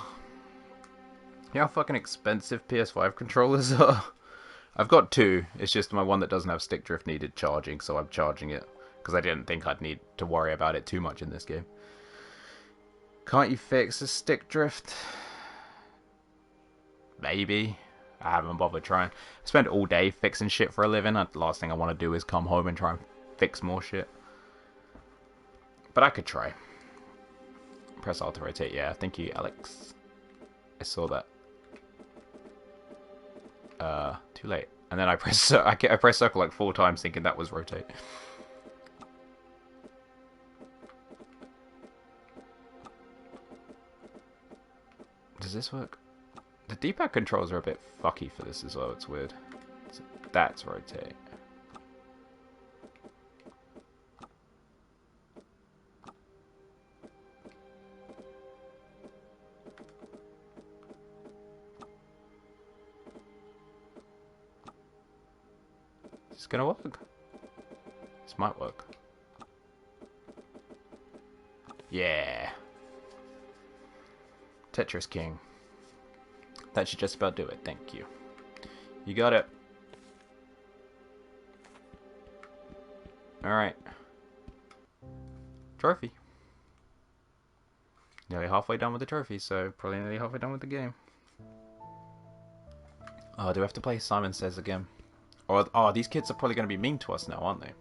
You know how fucking expensive PS5 controllers are? I've got two. It's just my one that doesn't have stick drift needed charging, so I'm charging it. Because I didn't think I'd need to worry about it too much in this game. Can't you fix the stick drift? Maybe. I haven't bothered trying. I spend all day fixing shit for a living. The last thing I want to do is come home and try and fix more shit. But I could try. Press R to rotate. Yeah, thank you, Alex. I saw that. Too late. And then I press circle like 4 times thinking that was rotate. Does this work? The D-pad controls are a bit fucky for this as well, it's weird. So that's rotate. Is this gonna work? This might work. Yeah. Tetris King. That should just about do it, thank you. You got it. Alright. Trophy. Nearly halfway done with the trophy, so probably nearly halfway done with the game. Oh, do we have to play Simon Says again? Or, oh, these kids are probably going to be mean to us now, aren't they?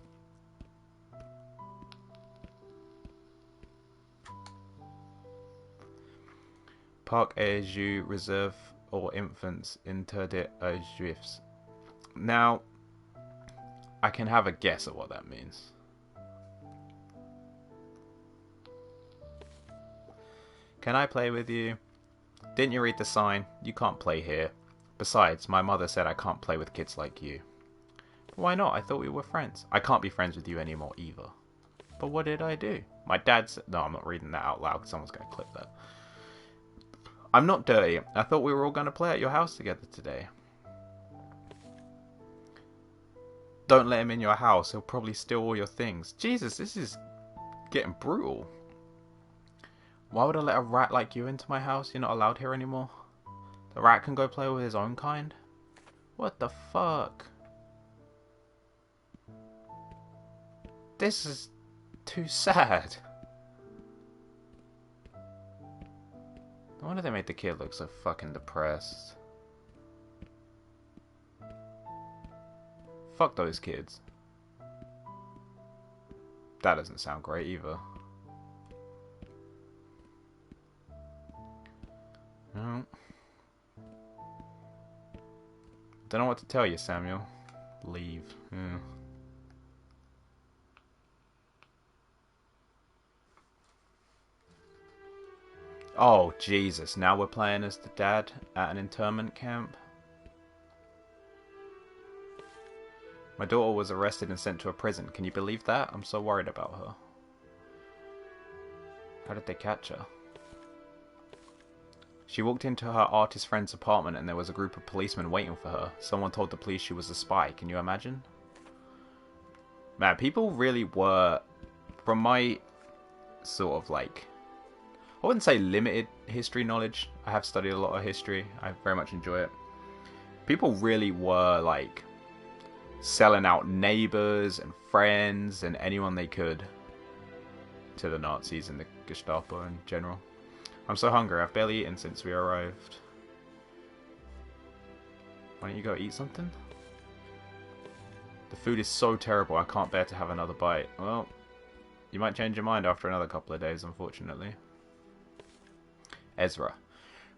Parc et jeux reserve or infants interdit aux juifs. Now, I can have a guess at what that means. Can I play with you? Didn't you read the sign? You can't play here. Besides, my mother said I can't play with kids like you. Why not? I thought we were friends. I can't be friends with you anymore either. But what did I do? My dad said... No, I'm not reading that out loud because someone's going to clip that. I'm not dirty. I thought we were all going to play at your house together today. Don't let him in your house. He'll probably steal all your things. Jesus, this is getting brutal. Why would I let a rat like you into my house? You're not allowed here anymore. The rat can go play with his own kind? What the fuck? This is too sad. No wonder they made the kid look so fucking depressed. Fuck those kids. That doesn't sound great either. No. Don't know what to tell you, Samuel. Leave. Yeah. Oh, Jesus. Now we're playing as the dad at an internment camp. My daughter was arrested and sent to a prison. Can you believe that? I'm so worried about her. How did they catch her? She walked into her artist friend's apartment and there was a group of policemen waiting for her. Someone told the police she was a spy. Can you imagine? Man, people really were... From my sort of like... I wouldn't say limited history knowledge. I have studied a lot of history. I very much enjoy it. People really were like selling out neighbors and friends and anyone they could to the Nazis and the Gestapo in general. I'm so hungry. I've barely eaten since we arrived. Why don't you go eat something? The food is so terrible. I can't bear to have another bite. Well, you might change your mind after another couple of days, unfortunately. Ezra.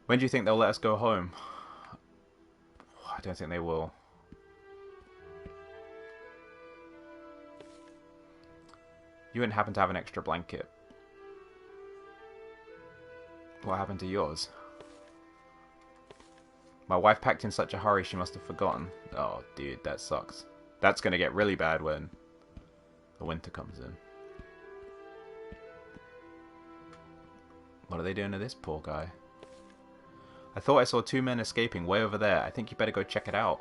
When do you think they'll let us go home? I don't think they will. You wouldn't happen to have an extra blanket. What happened to yours? My wife packed in such a hurry she must have forgotten. Oh, dude, that sucks. That's going to get really bad when the winter comes in. What are they doing to this poor guy? I thought I saw two men escaping way over there. I think you better go check it out.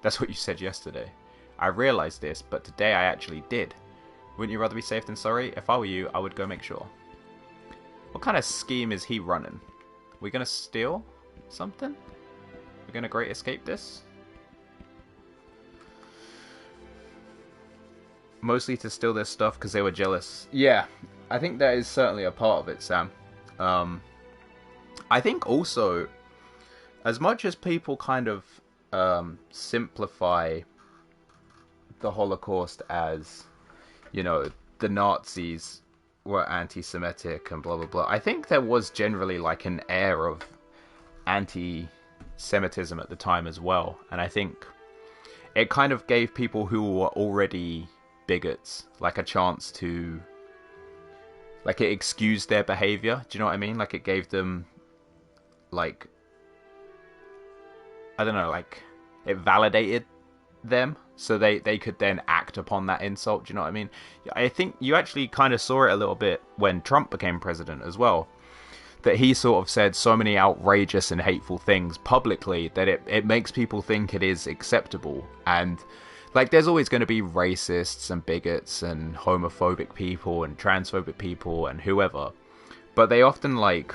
That's what you said yesterday. I realized this, but today I actually did. Wouldn't you rather be safe than sorry? If I were you, I would go make sure. What kind of scheme is he running? We gonna steal something? We're gonna great escape this? Mostly to steal their stuff because they were jealous. Yeah, I think that is certainly a part of it, Sam. I think also, as much as people kind of simplify the Holocaust as, you know, the Nazis were anti-Semitic and blah blah blah, I think there was generally like an air of anti-Semitism at the time as well, and I think it kind of gave people who were already bigots like a chance to, like, it excused their behavior. Do you know what I mean? Like, it gave them, like, I don't know, like, it validated them so they could then act upon that insult. Do you know what I mean? I think you actually kind of saw it a little bit when Trump became president as well, that he sort of said so many outrageous and hateful things publicly that it makes people think it is acceptable. And like, there's always going to be racists and bigots and homophobic people and transphobic people and whoever, but they often like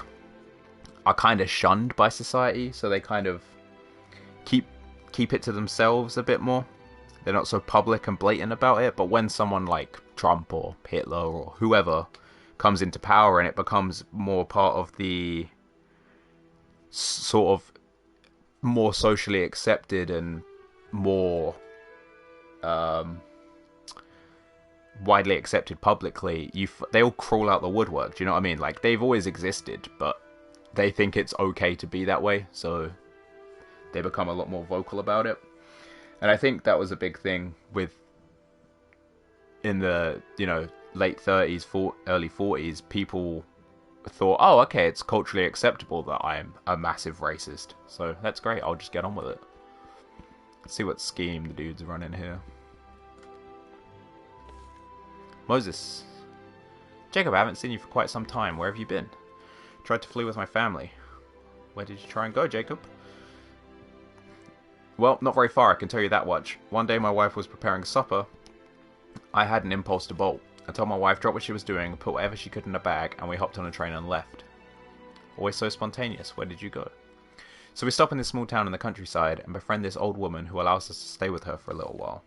are kind of shunned by society, so they kind of keep it to themselves a bit more. They're not so public and blatant about it. But when someone like Trump or Hitler or whoever comes into power and it becomes more part of the sort of more socially accepted and more widely accepted publicly, they all crawl out the woodwork. Do you know what I mean? Like, they've always existed, but they think it's okay to be that way, so they become a lot more vocal about it. And I think that was a big thing with, in the, you know, late 30s, early 40s, people thought, oh, okay, it's culturally acceptable that I'm a massive racist. So that's great. I'll just get on with it. Let's see what scheme the dude's running here. Moses. Jacob, I haven't seen you for quite some time. Where have you been? Tried to flee with my family. Where did you try and go, Jacob? Well, not very far, I can tell you that much. One day my wife was preparing supper. I had an impulse to bolt. I told my wife drop what she was doing, put whatever she could in a bag, and we hopped on a train and left. Always so spontaneous. Where did you go? So we stop in this small town in the countryside and befriend this old woman who allows us to stay with her for a little while.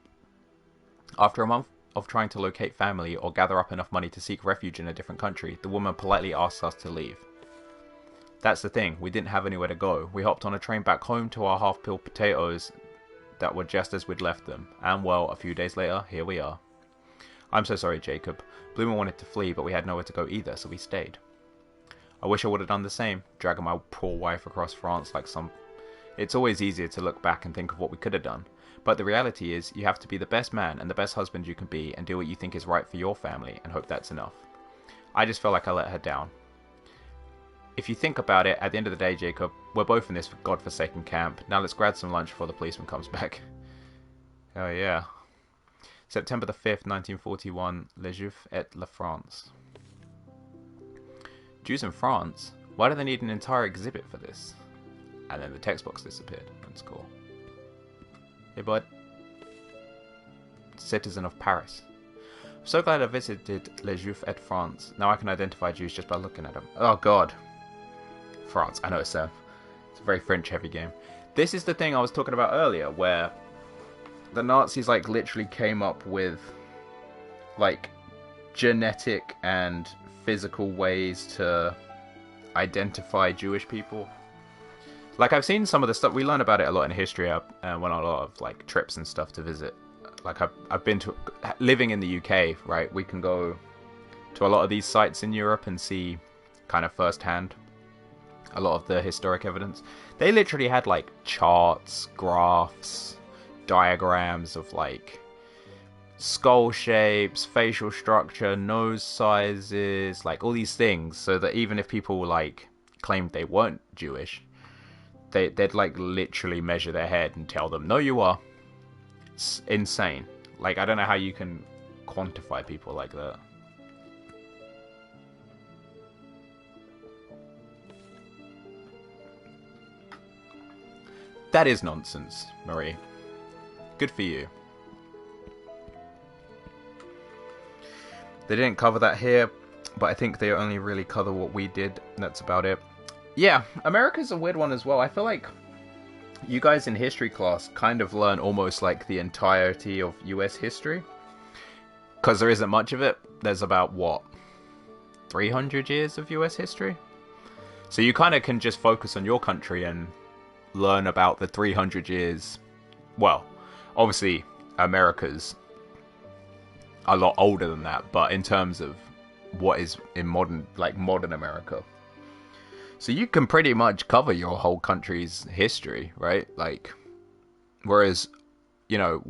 After a month of trying to locate family or gather up enough money to seek refuge in a different country, the woman politely asks us to leave. That's the thing, we didn't have anywhere to go. We hopped on a train back home to our half-peeled potatoes that were just as we'd left them. And well, a few days later, here we are. I'm so sorry, Jacob. Bloomer wanted to flee, but we had nowhere to go either, so we stayed. I wish I would have done the same, dragging my poor wife across France like some... It's always easier to look back and think of what we could have done. But the reality is, you have to be the best man and the best husband you can be and do what you think is right for your family and hope that's enough. I just felt like I let her down. If you think about it, at the end of the day, Jacob, we're both in this godforsaken camp. Now let's grab some lunch before the policeman comes back. Oh yeah. September the 5th, 1941, Les Juifs et la France. Jews in France? Why do they need an entire exhibit for this? And then the text box disappeared. That's cool. Hey bud. Citizen of Paris. I'm so glad I visited Les Juifs et France. Now I can identify Jews just by looking at them. Oh god. France. I know it's a very French heavy game. This is the thing I was talking about earlier, where the Nazis like literally came up with like genetic and physical ways to identify Jewish people. Like I've seen some of the stuff, we learn about it a lot in history. I went on a lot of like trips and stuff to visit. Like I've been to, living in the UK, right? We can go to a lot of these sites in Europe and see kind of firsthand a lot of the historic evidence. They literally had like charts, graphs, diagrams of like skull shapes, facial structure, nose sizes, like all these things, so that even if people like claimed they weren't Jewish, they'd like literally measure their head and tell them, no, you are. It's insane. Like, I don't know how you can quantify people like that. That is nonsense, Marie. Good for you. They didn't cover that here, but I think they only really cover what we did. That's about it. Yeah, America's a weird one as well. I feel like you guys in history class kind of learn almost like the entirety of US history. Because there isn't much of it. There's about, what, 300 years of US history? So you kind of can just focus on your country and learn about the 300 years. Well, obviously America's a lot older than that, but in terms of what is in modern America, so you can pretty much cover your whole country's history, right? Like, whereas, you know,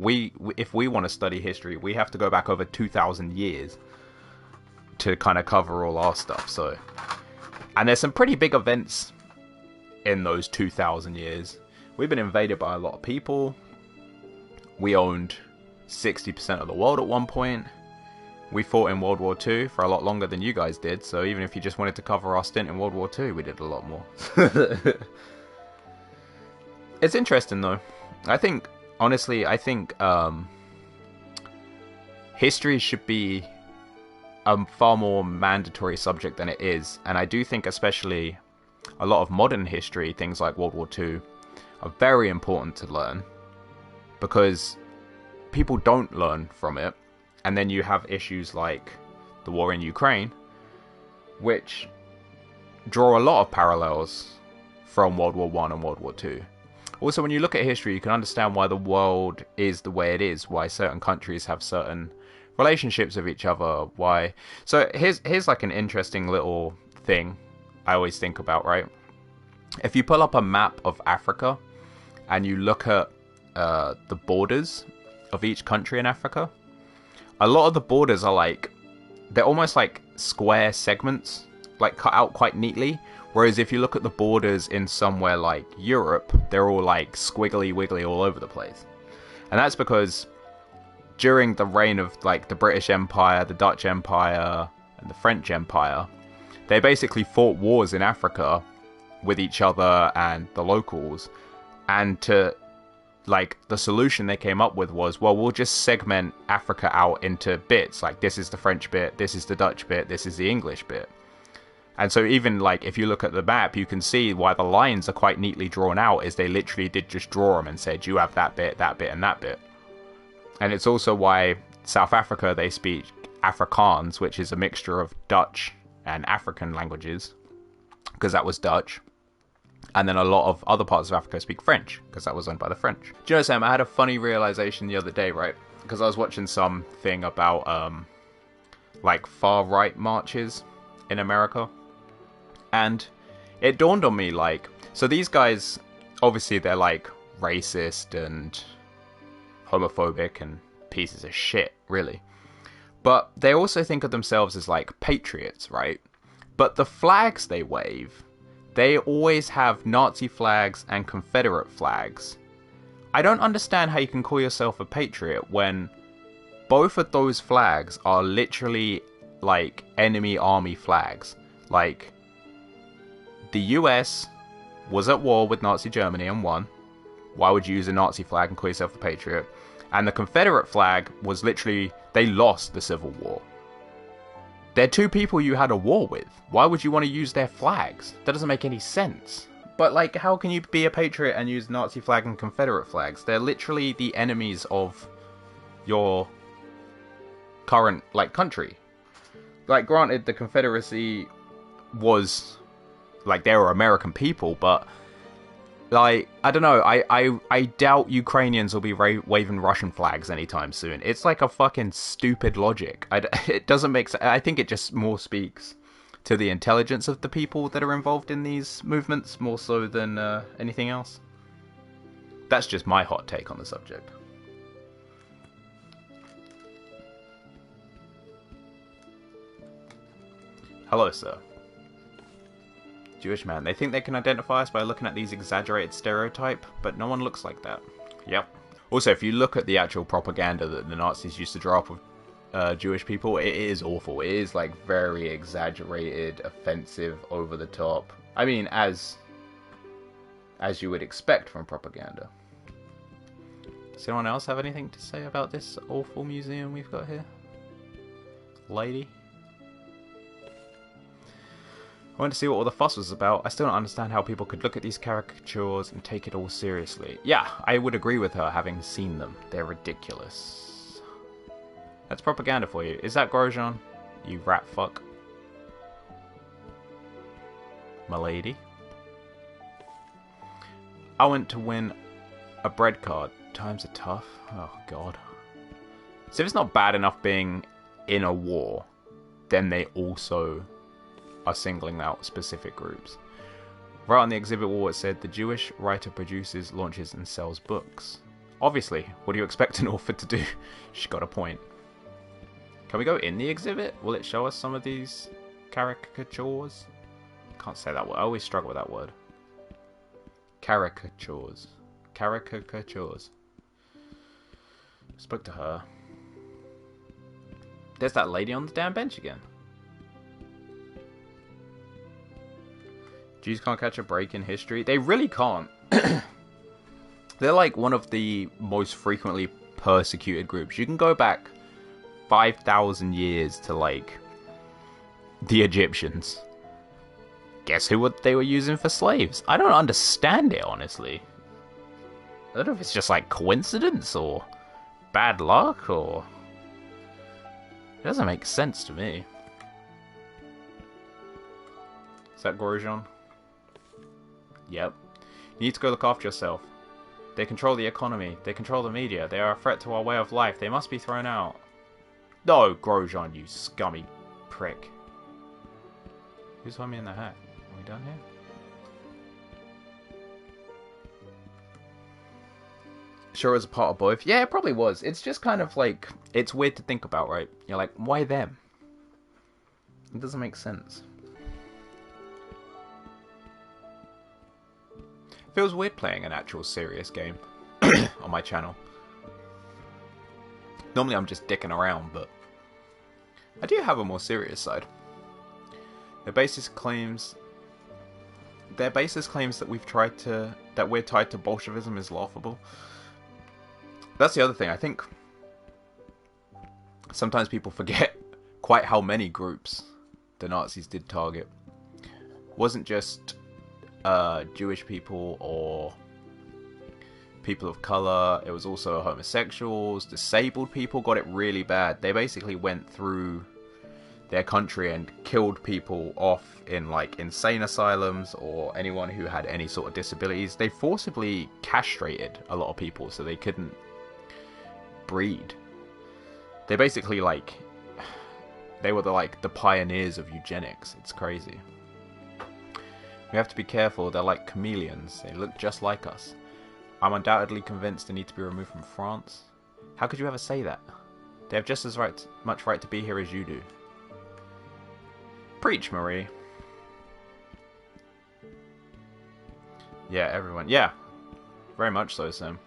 if we want to study history, we have to go back over 2,000 years to kind of cover all our stuff. So, and there's some pretty big events in those 2,000 years. We've been invaded by a lot of people. We owned 60% of the world at one point. We fought in World War II for a lot longer than you guys did, so even if you just wanted to cover our stint in World War II, we did a lot more. It's interesting though. I think, honestly, history should be a far more mandatory subject than it is, and I do think especially a lot of modern history, things like World War II, are very important to learn, because people don't learn from it, and then you have issues like the war in Ukraine, which draw a lot of parallels from World War I and World War II. Also, when you look at history, you can understand why the world is the way it is, why certain countries have certain relationships with each other, why... So here's like an interesting little thing I always think about, right? If you pull up a map of Africa and you look at the borders of each country in Africa, a lot of the borders are like, they're almost like square segments, like cut out quite neatly. Whereas if you look at the borders in somewhere like Europe, they're all like squiggly wiggly all over the place. And that's because during the reign of like the British Empire, the Dutch Empire, and the French Empire, they basically fought wars in Africa with each other and the locals. And to like the solution they came up with was, well, we'll just segment Africa out into bits. Like, this is the French bit, this is the Dutch bit, this is the English bit. And so even like if you look at the map, you can see why the lines are quite neatly drawn out, is they literally did just draw them and said, you have that bit, and that bit. And it's also why South Africa, they speak Afrikaans, which is a mixture of Dutch and African languages, because that was Dutch. And then a lot of other parts of Africa speak French, because that was owned by the French. Do you know, Sam, I had a funny realization the other day, right? Because I was watching something about, like, far-right marches in America. And it dawned on me, like, so these guys, obviously they're, like, racist and homophobic and pieces of shit, really. But they also think of themselves as, like, patriots, right? But the flags they wave, they always have Nazi flags and Confederate flags. I don't understand how you can call yourself a patriot when both of those flags are literally, like, enemy army flags. Like, the US was at war with Nazi Germany and won. Why would you use a Nazi flag and call yourself a patriot? And the Confederate flag was literally, they lost the Civil War. They're two people you had a war with. Why would you want to use their flags? That doesn't make any sense. But, like, how can you be a patriot and use Nazi flag and Confederate flags? They're literally the enemies of your current, like, country. Like, granted, the Confederacy was, like, they were American people, but, like, I don't know, I doubt Ukrainians will be waving Russian flags anytime soon. It's like a fucking stupid logic. It doesn't make sense. I think it just more speaks to the intelligence of the people that are involved in these movements, more so than anything else. That's just my hot take on the subject. Hello, sir. Jewish man. They think they can identify us by looking at these exaggerated stereotype, but no one looks like that. Yep. Also, if you look at the actual propaganda that the Nazis used to draw up with Jewish people, it is awful. It is, like, very exaggerated, offensive, over the top. I mean, as you would expect from propaganda. Does anyone else have anything to say about this awful museum we've got here? Lady? I went to see what all the fuss was about. I still don't understand how people could look at these caricatures and take it all seriously. Yeah, I would agree with her, having seen them. They're ridiculous. That's propaganda for you. Is that Grosjean? You rat fuck. M'lady? I went to win a bread card. Times are tough. Oh, God. So if it's not bad enough being in a war, then they also are singling out specific groups. Right on the exhibit wall it said, the Jewish writer produces, launches and sells books. Obviously, what do you expect an author to do? She got a point. Can we go in the exhibit? Will it show us some of these caricatures? Can't say that word. I always struggle with that word. Caricatures. Caricatures. Spoke to her. There's that lady on the damn bench again. Jews can't catch a break in history. They really can't. They're like one of the most frequently persecuted groups. You can go back 5,000 years to, like, the Egyptians. Guess who they were using for slaves? I don't understand it, honestly. I don't know if it's just, like, coincidence or bad luck or... It doesn't make sense to me. Is that Grosjean? Yep. You need to go look after yourself. They control the economy. They control the media. They are a threat to our way of life. They must be thrown out. No, Grosjean, you scummy prick. Who's me in the hat? Are we done here? Sure, it was a part of both. Yeah, it probably was. It's just kind of like... It's weird to think about, right? You're like, why them? It doesn't make sense. Feels weird playing an actual serious game on my channel. Normally I'm just dicking around, but I do have a more serious side. Their basis claims that we're tied to Bolshevism is laughable. That's the other thing. I think sometimes people forget quite how many groups the Nazis did target. It wasn't just Jewish people or people of color. It was also homosexuals, disabled people got it really bad. They basically went through their country and killed people off in like insane asylums or anyone who had any sort of disabilities. They forcibly castrated a lot of people so they couldn't breed. They basically they were the pioneers of eugenics. It's crazy. We have to be careful. They're like chameleons. They look just like us. I'm undoubtedly convinced they need to be removed from France. How could you ever say that? They have just as much right to be here as you do. Preach, Marie. Yeah, everyone. Yeah, very much so, Sam.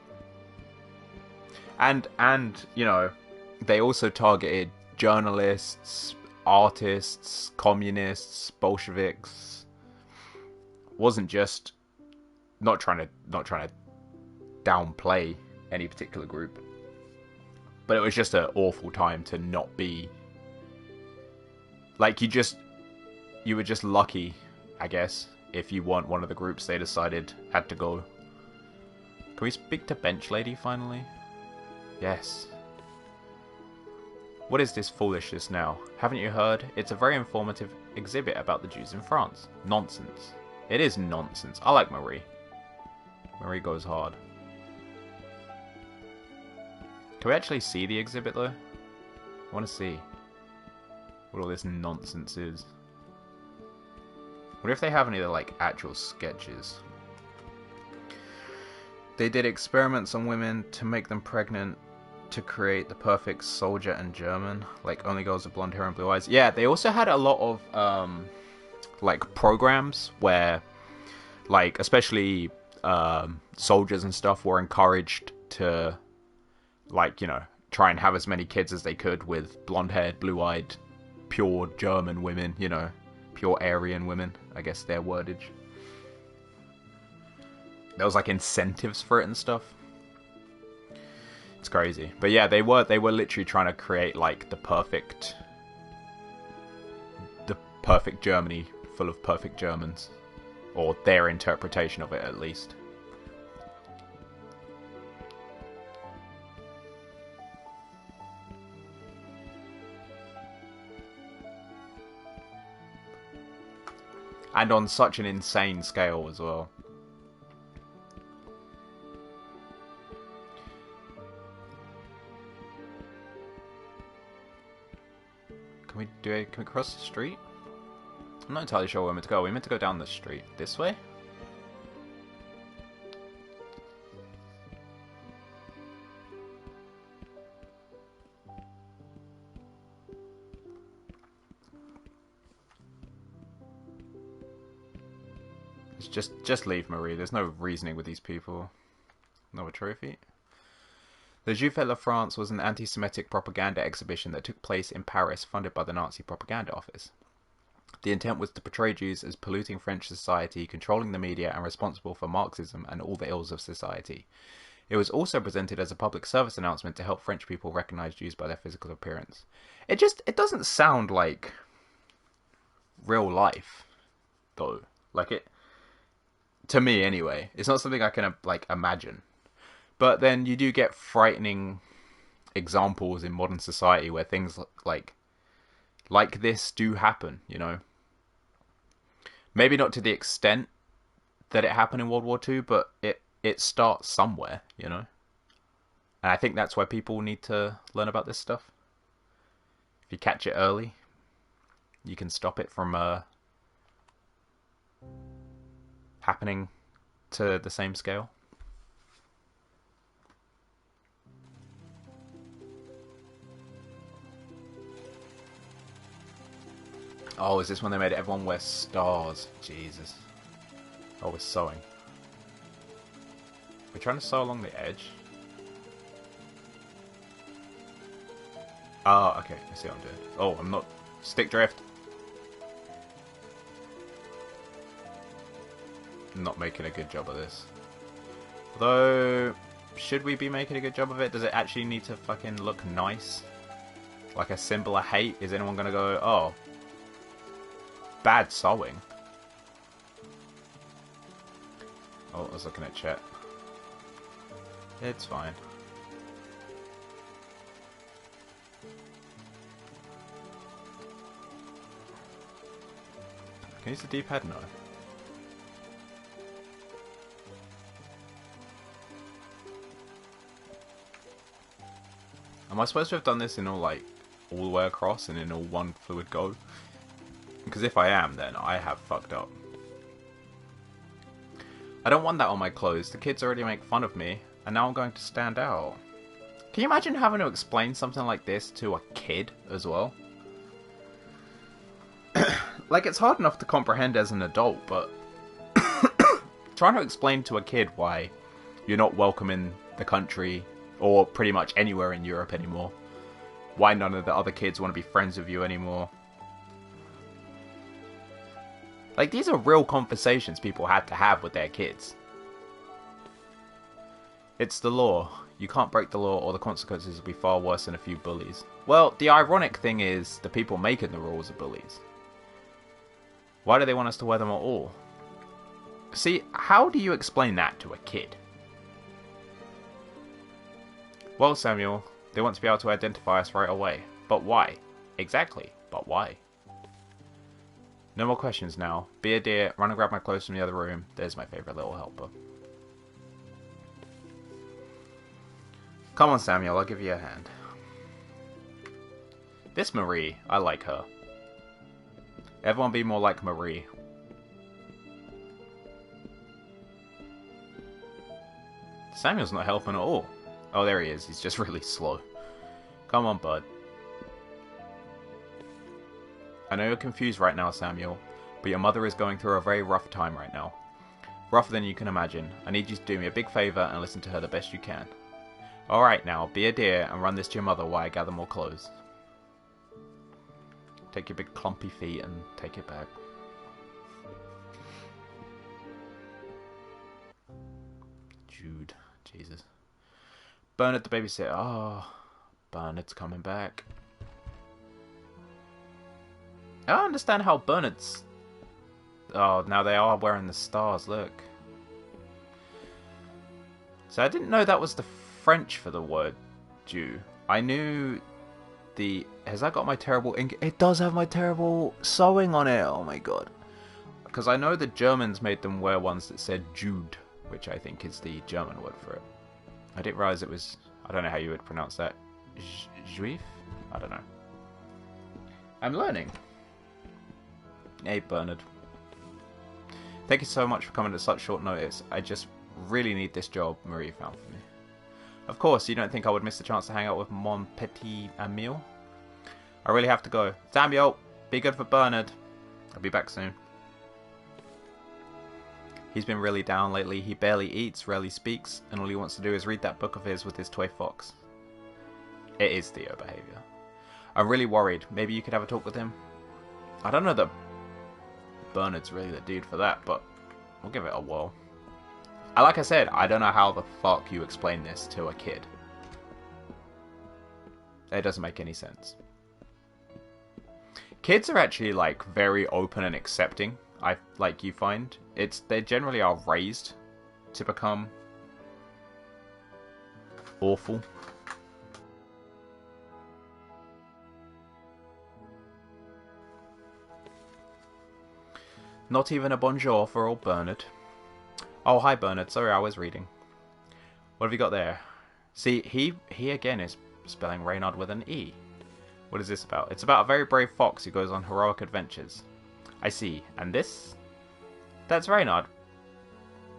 And you know, they also targeted journalists, artists, communists, Bolsheviks. Wasn't just not trying to downplay any particular group, but it was just an awful time to not be like you were just lucky, I guess, if you weren't one of the groups they decided had to go. Can we speak to Bench Lady finally? Yes. What is this foolishness now? Haven't you heard? It's a very informative exhibit about the Jews in France. Nonsense. It is nonsense. I like Marie. Marie goes hard. Can we actually see the exhibit though? I want to see what all this nonsense is. What if they have any actual sketches? They did experiments on women to make them pregnant to create the perfect soldier and German. Like only girls with blonde hair and blue eyes. Yeah, they also had a lot of programs where especially soldiers and stuff were encouraged to try and have as many kids as they could with blonde haired, blue eyed, pure German women, pure Aryan women, I guess their wordage. There was incentives for it and stuff. It's crazy. But yeah, they were literally trying to create the perfect Germany full of perfect Germans. Or their interpretation of it at least. And on such an insane scale as well. Can we cross the street? I'm not entirely sure where we're meant to go. We're meant to go down the street. This way? Just leave, Marie. There's no reasoning with these people. Another trophy. The Jeux Fêtes de France was an anti-Semitic propaganda exhibition that took place in Paris, funded by the Nazi propaganda office. The intent was to portray Jews as polluting French society, controlling the media, and responsible for Marxism and all the ills of society. It was also presented as a public service announcement to help French people recognize Jews by their physical appearance. It doesn't sound like real life, though. To me anyway, it's not something I can imagine. But then you do get frightening examples in modern society where things like this do happen, Maybe not to the extent that it happened in World War II, but it starts somewhere, And I think that's why people need to learn about this stuff. If you catch it early, you can stop it from happening to the same scale. Oh, is this when they made everyone wear stars? Jesus. Oh, we're sewing. We're trying to sew along the edge. Oh, okay. I see what I'm doing. Oh, I'm not... Stick drift. Not making a good job of this. Although, should we be making a good job of it? Does it actually need to fucking look nice? Like a symbol of hate? Is anyone gonna go, oh, bad sewing? Oh, I was looking at chat. It's fine. Can you use the D-pad? No. Am I supposed to have done this in all, like, all the way across and in all one fluid go? Because if I am, then I have fucked up. I don't want that on my clothes. The kids already make fun of me, and now I'm going to stand out. Can you imagine having to explain something like this to a kid as well? Like, it's hard enough to comprehend as an adult, but trying to explain to a kid why you're not welcome in the country, or pretty much anywhere in Europe anymore, why none of the other kids want to be friends with you anymore. Like, these are real conversations people had to have with their kids. It's the law. You can't break the law or the consequences will be far worse than a few bullies. Well, the ironic thing is, the people making the rules are bullies. Why do they want us to wear them at all? See, how do you explain that to a kid? Well, Samuel, they want to be able to identify us right away. But why? Exactly, but why? No more questions now. Be a dear, run and grab my clothes from the other room. There's my favourite little helper. Come on, Samuel, I'll give you a hand. This Marie, I like her. Everyone be more like Marie. Samuel's not helping at all. Oh, there he is. He's just really slow. Come on, bud. I know you're confused right now, Samuel, but your mother is going through a very rough time right now. Rougher than you can imagine. I need you to do me a big favour and listen to her the best you can. Alright now, be a dear and run this to your mother while I gather more clothes. Take your big clumpy feet and take it back. Jude. Jesus. Bernard the babysitter. Oh, Bernard's coming back. I don't understand how Bernard's... Oh, now they are wearing the stars, look. So I didn't know that was the French for the word Jew. I knew the... Has that got my terrible ink? It does have my terrible sewing on it. Oh my god. Because I know the Germans made them wear ones that said Jude, which I think is the German word for it. I didn't realise it was... I don't know how you would pronounce that. Juif? I don't know. I'm learning. Hey, Bernard. Thank you so much for coming at such short notice. I just really need this job Marie found for me. Of course, you don't think I would miss the chance to hang out with mon petit ami? I really have to go. Samuel, be good for Bernard. I'll be back soon. He's been really down lately. He barely eats, rarely speaks, and all he wants to do is read that book of his with his toy fox. It is Theo behaviour. I'm really worried. Maybe you could have a talk with him? I don't know that Bernard's really the dude for that, but we'll give it a whirl. Like I said, I don't know how the fuck you explain this to a kid. It doesn't make any sense. Kids are actually, like, very open and accepting. You find they generally are raised to become awful. Not even a bonjour for old Bernard. Oh, hi Bernard. Sorry, I was reading. What have you got there? See, he again is spelling Reynard with an E. What is this about? It's about a very brave fox who goes on heroic adventures. I see. And this? That's Reynard.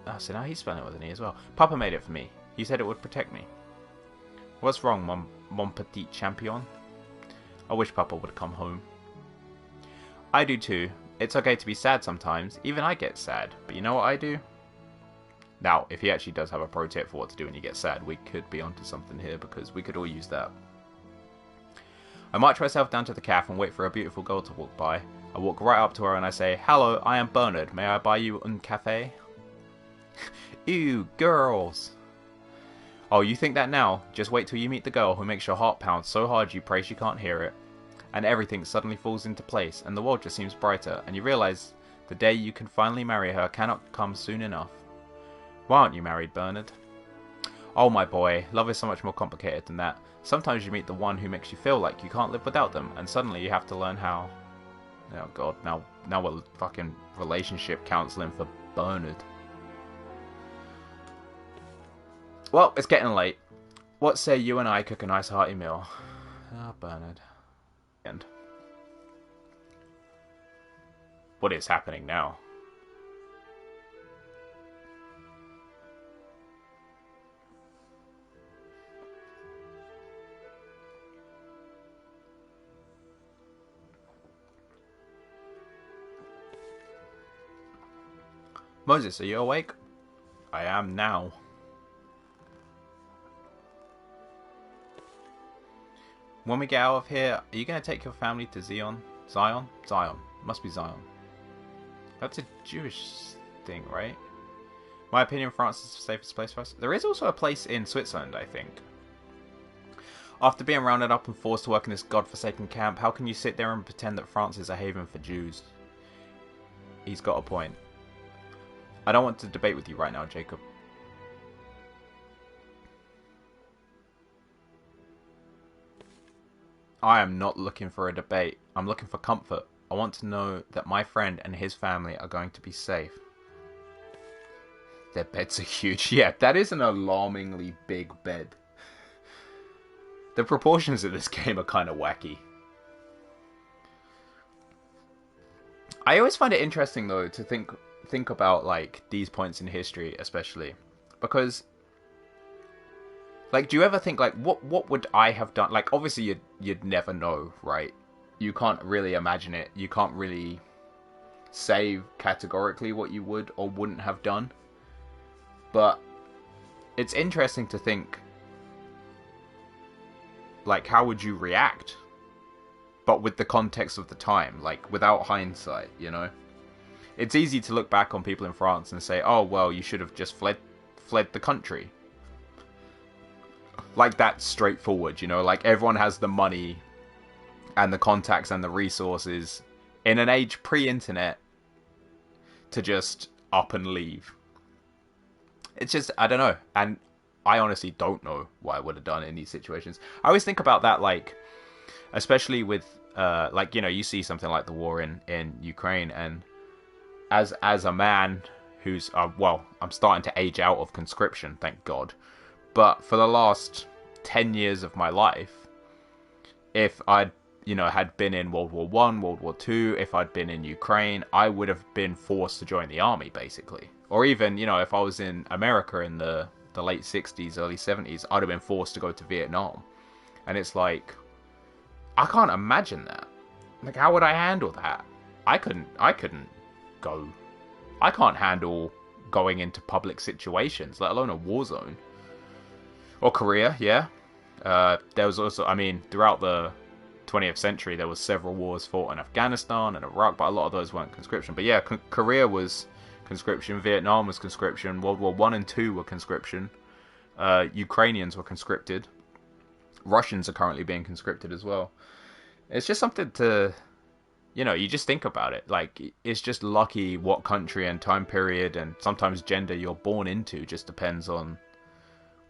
Oh, so now he's spelling it with an E as well. Papa made it for me. He said it would protect me. What's wrong, mon petit champion? I wish Papa would come home. I do too. It's okay to be sad sometimes. Even I get sad. But you know what I do? Now, if he actually does have a pro tip for what to do when you get sad, we could be onto something here, because we could all use that. I march myself down to the cafe and wait for a beautiful girl to walk by. I walk right up to her and I say, "Hello, I am Bernard. May I buy you un café?" Ew, girls. Oh, you think that now? Just wait till you meet the girl who makes your heart pound so hard you pray she can't hear it. And everything suddenly falls into place, and the world just seems brighter, and you realise the day you can finally marry her cannot come soon enough. Why aren't you married, Bernard? Oh my boy, love is so much more complicated than that. Sometimes you meet the one who makes you feel like you can't live without them, and suddenly you have to learn how. Oh god, now we're fucking relationship counselling for Bernard. Well, it's getting late. What say you and I cook a nice hearty meal? Ah, Bernard. And what is happening now? Moses, are you awake? I am now. When we get out of here, are you going to take your family to Zion? Zion? Zion. Must be Zion. That's a Jewish thing, right? My opinion, France is the safest place for us. There is also a place in Switzerland, I think. After being rounded up and forced to work in this godforsaken camp, how can you sit there and pretend that France is a haven for Jews? He's got a point. I don't want to debate with you right now, Jacob. I am not looking for a debate. I'm looking for comfort. I want to know that my friend and his family are going to be safe. Their beds are huge. Yeah, that is an alarmingly big bed. The proportions of this game are kind of wacky. I always find it interesting, though, to think about, like, these points in history, especially. Because, like, do you ever think, like, what would I have done? Like, obviously, you'd never know, right? You can't really imagine it. You can't really say categorically what you would or wouldn't have done. But it's interesting to think, like, how would you react? But with the context of the time, like, without hindsight, you know? It's easy to look back on people in France and say, oh, well, you should have just fled the country. Like, that's straightforward, you know? Like, everyone has the money and the contacts and the resources in an age pre-internet to just up and leave. It's just, I don't know. And I honestly don't know what I would have done in these situations. I always think about that, like, especially with, like, you know, you see something like the war in Ukraine, and as a man who's, well, I'm starting to age out of conscription, thank God. But for the last 10 years of my life, if I'd, you know, had been in World War I, World War II, if I'd been in Ukraine, I would have been forced to join the army, basically. Or even, you know, if I was in America in the late 60s, early 70s, I'd have been forced to go to Vietnam. And it's like, I can't imagine that. Like, how would I handle that? I couldn't go. I can't handle going into public situations, let alone a war zone. Or Korea, yeah. There was also, I mean, throughout the 20th century, there was several wars fought in Afghanistan and Iraq, but a lot of those weren't conscription. But yeah, Korea was conscription, Vietnam was conscription, World War I and II were conscription, Ukrainians were conscripted, Russians are currently being conscripted as well. It's just something to, you know, you just think about it. Like, it's just lucky what country and time period and sometimes gender you're born into. Just depends on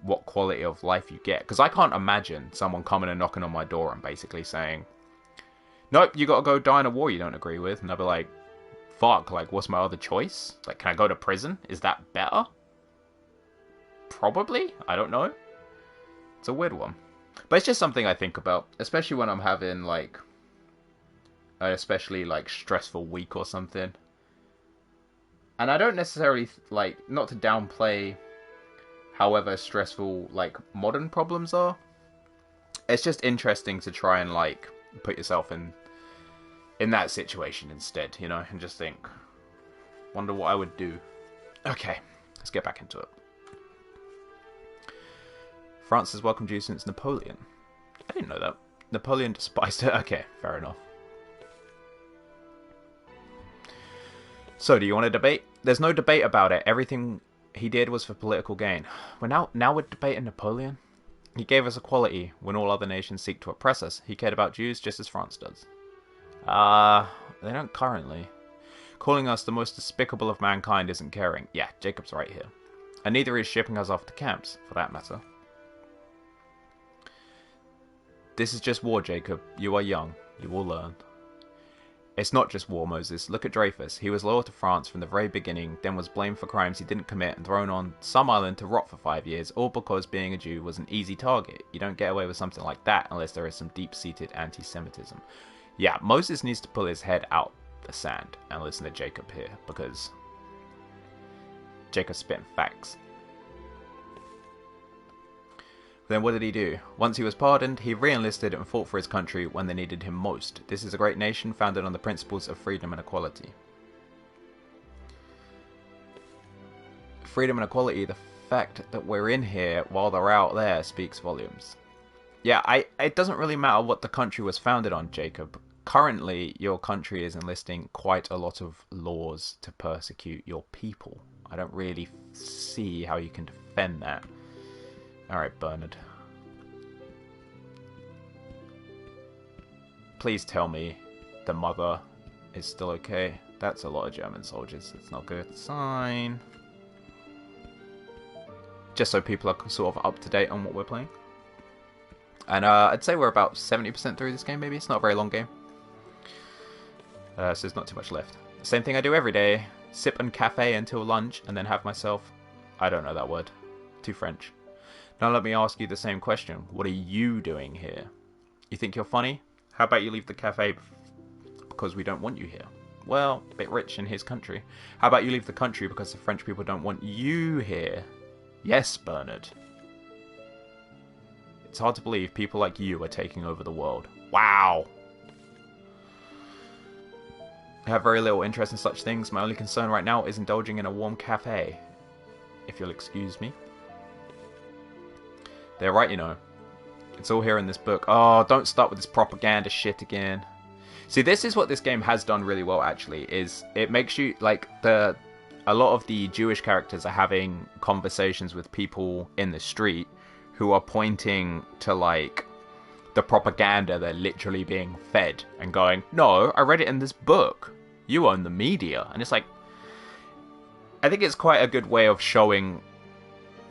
what quality of life you get. Because I can't imagine someone coming and knocking on my door and basically saying, nope, you gotta go die in a war you don't agree with. And I'll be like, fuck, like, what's my other choice? Like, can I go to prison? Is that better? Probably. I don't know. It's a weird one. But it's just something I think about, especially when I'm having, like, an especially, like, stressful week or something. And I don't necessarily, like, not to downplay however stressful, like, modern problems are. It's just interesting to try and, like, put yourself in that situation instead, you know, and just think, wonder what I would do. Okay, Let's get back into it. France has welcomed Jews since Napoleon. I didn't know that. Napoleon despised it. Okay, fair enough. So, do you want to debate? There's no debate about it. Everything he did was for political gain. Now we're debating Napoleon? He gave us equality when all other nations seek to oppress us. He cared about Jews just as France does. They don't currently. Calling us the most despicable of mankind isn't caring. Yeah, Jacob's right here. And neither is shipping us off to camps, for that matter. This is just war, Jacob. You are young. You will learn. It's not just war, Moses. Look at Dreyfus. He was loyal to France from the very beginning, then was blamed for crimes he didn't commit and thrown on some island to rot for 5 years, all because being a Jew was an easy target. You don't get away with something like that unless there is some deep-seated anti-Semitism. Yeah, Moses needs to pull his head out the sand and listen to Jacob here, because Jacob's spitting facts. Then what did he do? Once he was pardoned, he re-enlisted and fought for his country when they needed him most. This is a great nation founded on the principles of freedom and equality. Freedom and equality, the fact that we're in here while they're out there speaks volumes. Yeah, it doesn't really matter what the country was founded on, Jacob. Currently, your country is enlisting quite a lot of laws to persecute your people. I don't really see how you can defend that. Alright, Bernard. Please tell me the mother is still okay. That's a lot of German soldiers. It's not good. Sign. Just so people are sort of up to date on what we're playing. And I'd say we're about 70% through this game, maybe. It's not a very long game. So there's not too much left. Same thing I do every day. Sip and cafe until lunch, and then have myself... I don't know that word. Too French. Now let me ask you the same question. What are you doing here? You think you're funny? How about you leave the cafe because we don't want you here? Well, a bit rich in his country. How about you leave the country because the French people don't want you here? Yes, Bernard. It's hard to believe people like you are taking over the world. Wow! I have very little interest in such things. My only concern right now is indulging in a warm cafe. If you'll excuse me. They're right, you know. It's all here in this book. Oh, don't start with this propaganda shit again. See, this is what this game has done really well, actually, is it makes you, like, a lot of the Jewish characters are having conversations with people in the street who are pointing to, like, the propaganda they're literally being fed and going, no, I read it in this book. You own the media. And it's like, I think it's quite a good way of showing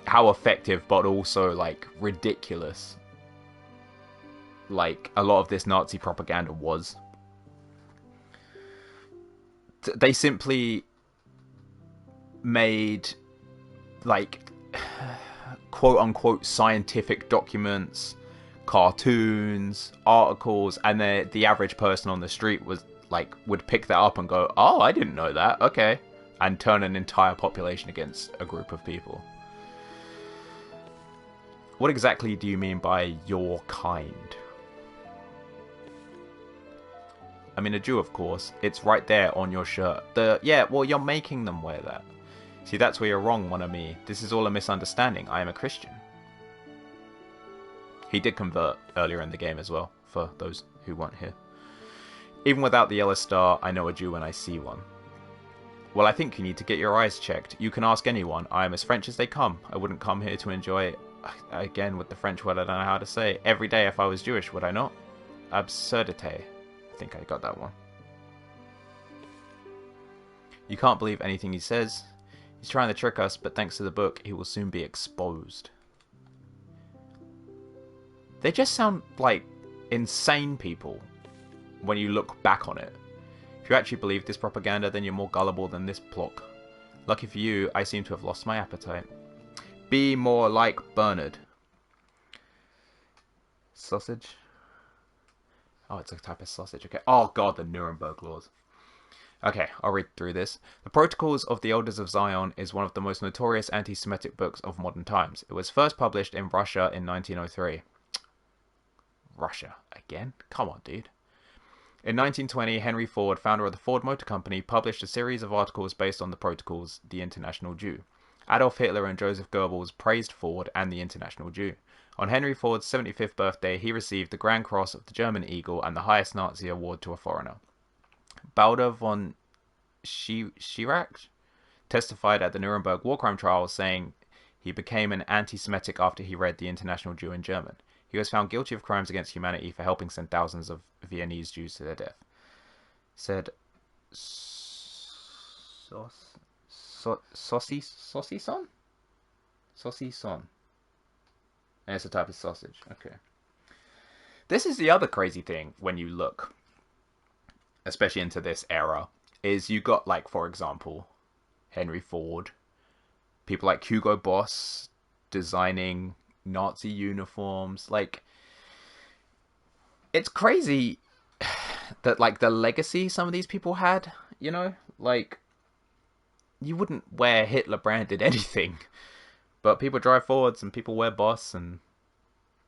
how effective, but also, like, ridiculous, like, a lot of this Nazi propaganda was. They simply made, like, quote-unquote scientific documents, cartoons, articles, and the average person on the street was, like, would pick that up and go, oh, I didn't know that, okay, and turn an entire population against a group of people. What exactly do you mean by your kind? I mean, a Jew, of course. It's right there on your shirt. Yeah, well, you're making them wear that. See, that's where you're wrong, mon ami. This is all a misunderstanding. I am a Christian. He did convert earlier in the game as well, for those who weren't here. Even without the yellow star, I know a Jew when I see one. Well, I think you need to get your eyes checked. You can ask anyone. I am as French as they come. I wouldn't come here to enjoy... Again, with the French word I don't know how to say. Every day if I was Jewish, would I not? Absurdité. I think I got that one. You can't believe anything he says. He's trying to trick us, but thanks to the book, he will soon be exposed. They just sound like insane people when you look back on it. If you actually believe this propaganda, then you're more gullible than this plock. Lucky for you, I seem to have lost my appetite. Be more like Bernard. Sausage? Oh, it's a type of sausage. Okay. Oh, God, the Nuremberg laws. Okay, I'll read through this. The Protocols of the Elders of Zion is one of the most notorious anti-Semitic books of modern times. It was first published in Russia in 1903. Russia again? Come on, dude. In 1920, Henry Ford, founder of the Ford Motor Company, published a series of articles based on the Protocols, The International Jew. Adolf Hitler and Joseph Goebbels praised Ford and the International Jew. On Henry Ford's 75th birthday, he received the Grand Cross of the German Eagle and the highest Nazi award to a foreigner. Bauder von Schirach testified at the Nuremberg war crime trial, saying he became an anti-Semitic after he read The International Jew in German. He was found guilty of crimes against humanity for helping send thousands of Viennese Jews to their death. Said Saucisson? Saucisson. And it's a type of sausage. Okay. This is the other crazy thing when you look, especially into this era, is you got, like, for example, Henry Ford, people like Hugo Boss designing Nazi uniforms. Like, it's crazy that, like, the legacy some of these people had, you know? Like, you wouldn't wear Hitler branded anything, but people drive Fords and people wear Boss and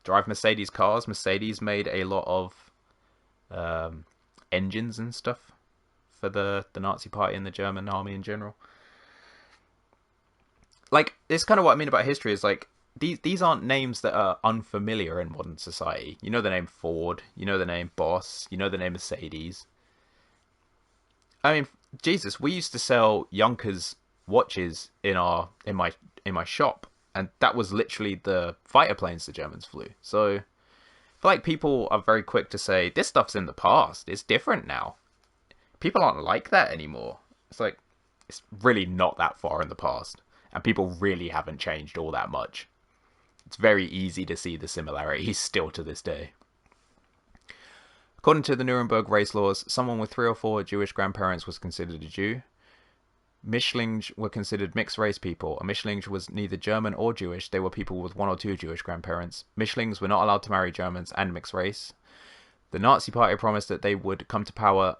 drive Mercedes cars. Mercedes made a lot of engines and stuff for the Nazi party and the German army in general. Like, it's kind of what I mean about history, is like, these aren't names that are unfamiliar in modern society. You know the name Ford, you know the name Boss, you know the name Mercedes. I mean, Jesus, we used to sell Junkers watches in my shop, and that was literally the fighter planes the Germans flew. So I feel like people are very quick to say, this stuff's in the past, it's different now. People aren't like that anymore. It's like, it's really not that far in the past, and people really haven't changed all that much. It's very easy to see the similarities still to this day. According to the Nuremberg race laws, someone with 3 or 4 Jewish grandparents was considered a Jew. Mischlinge were considered mixed race people. A Mischlinge was neither German or Jewish. They were people with 1 or 2 Jewish grandparents. Mischlings were not allowed to marry Germans and mixed race. The Nazi Party promised that they would come to power.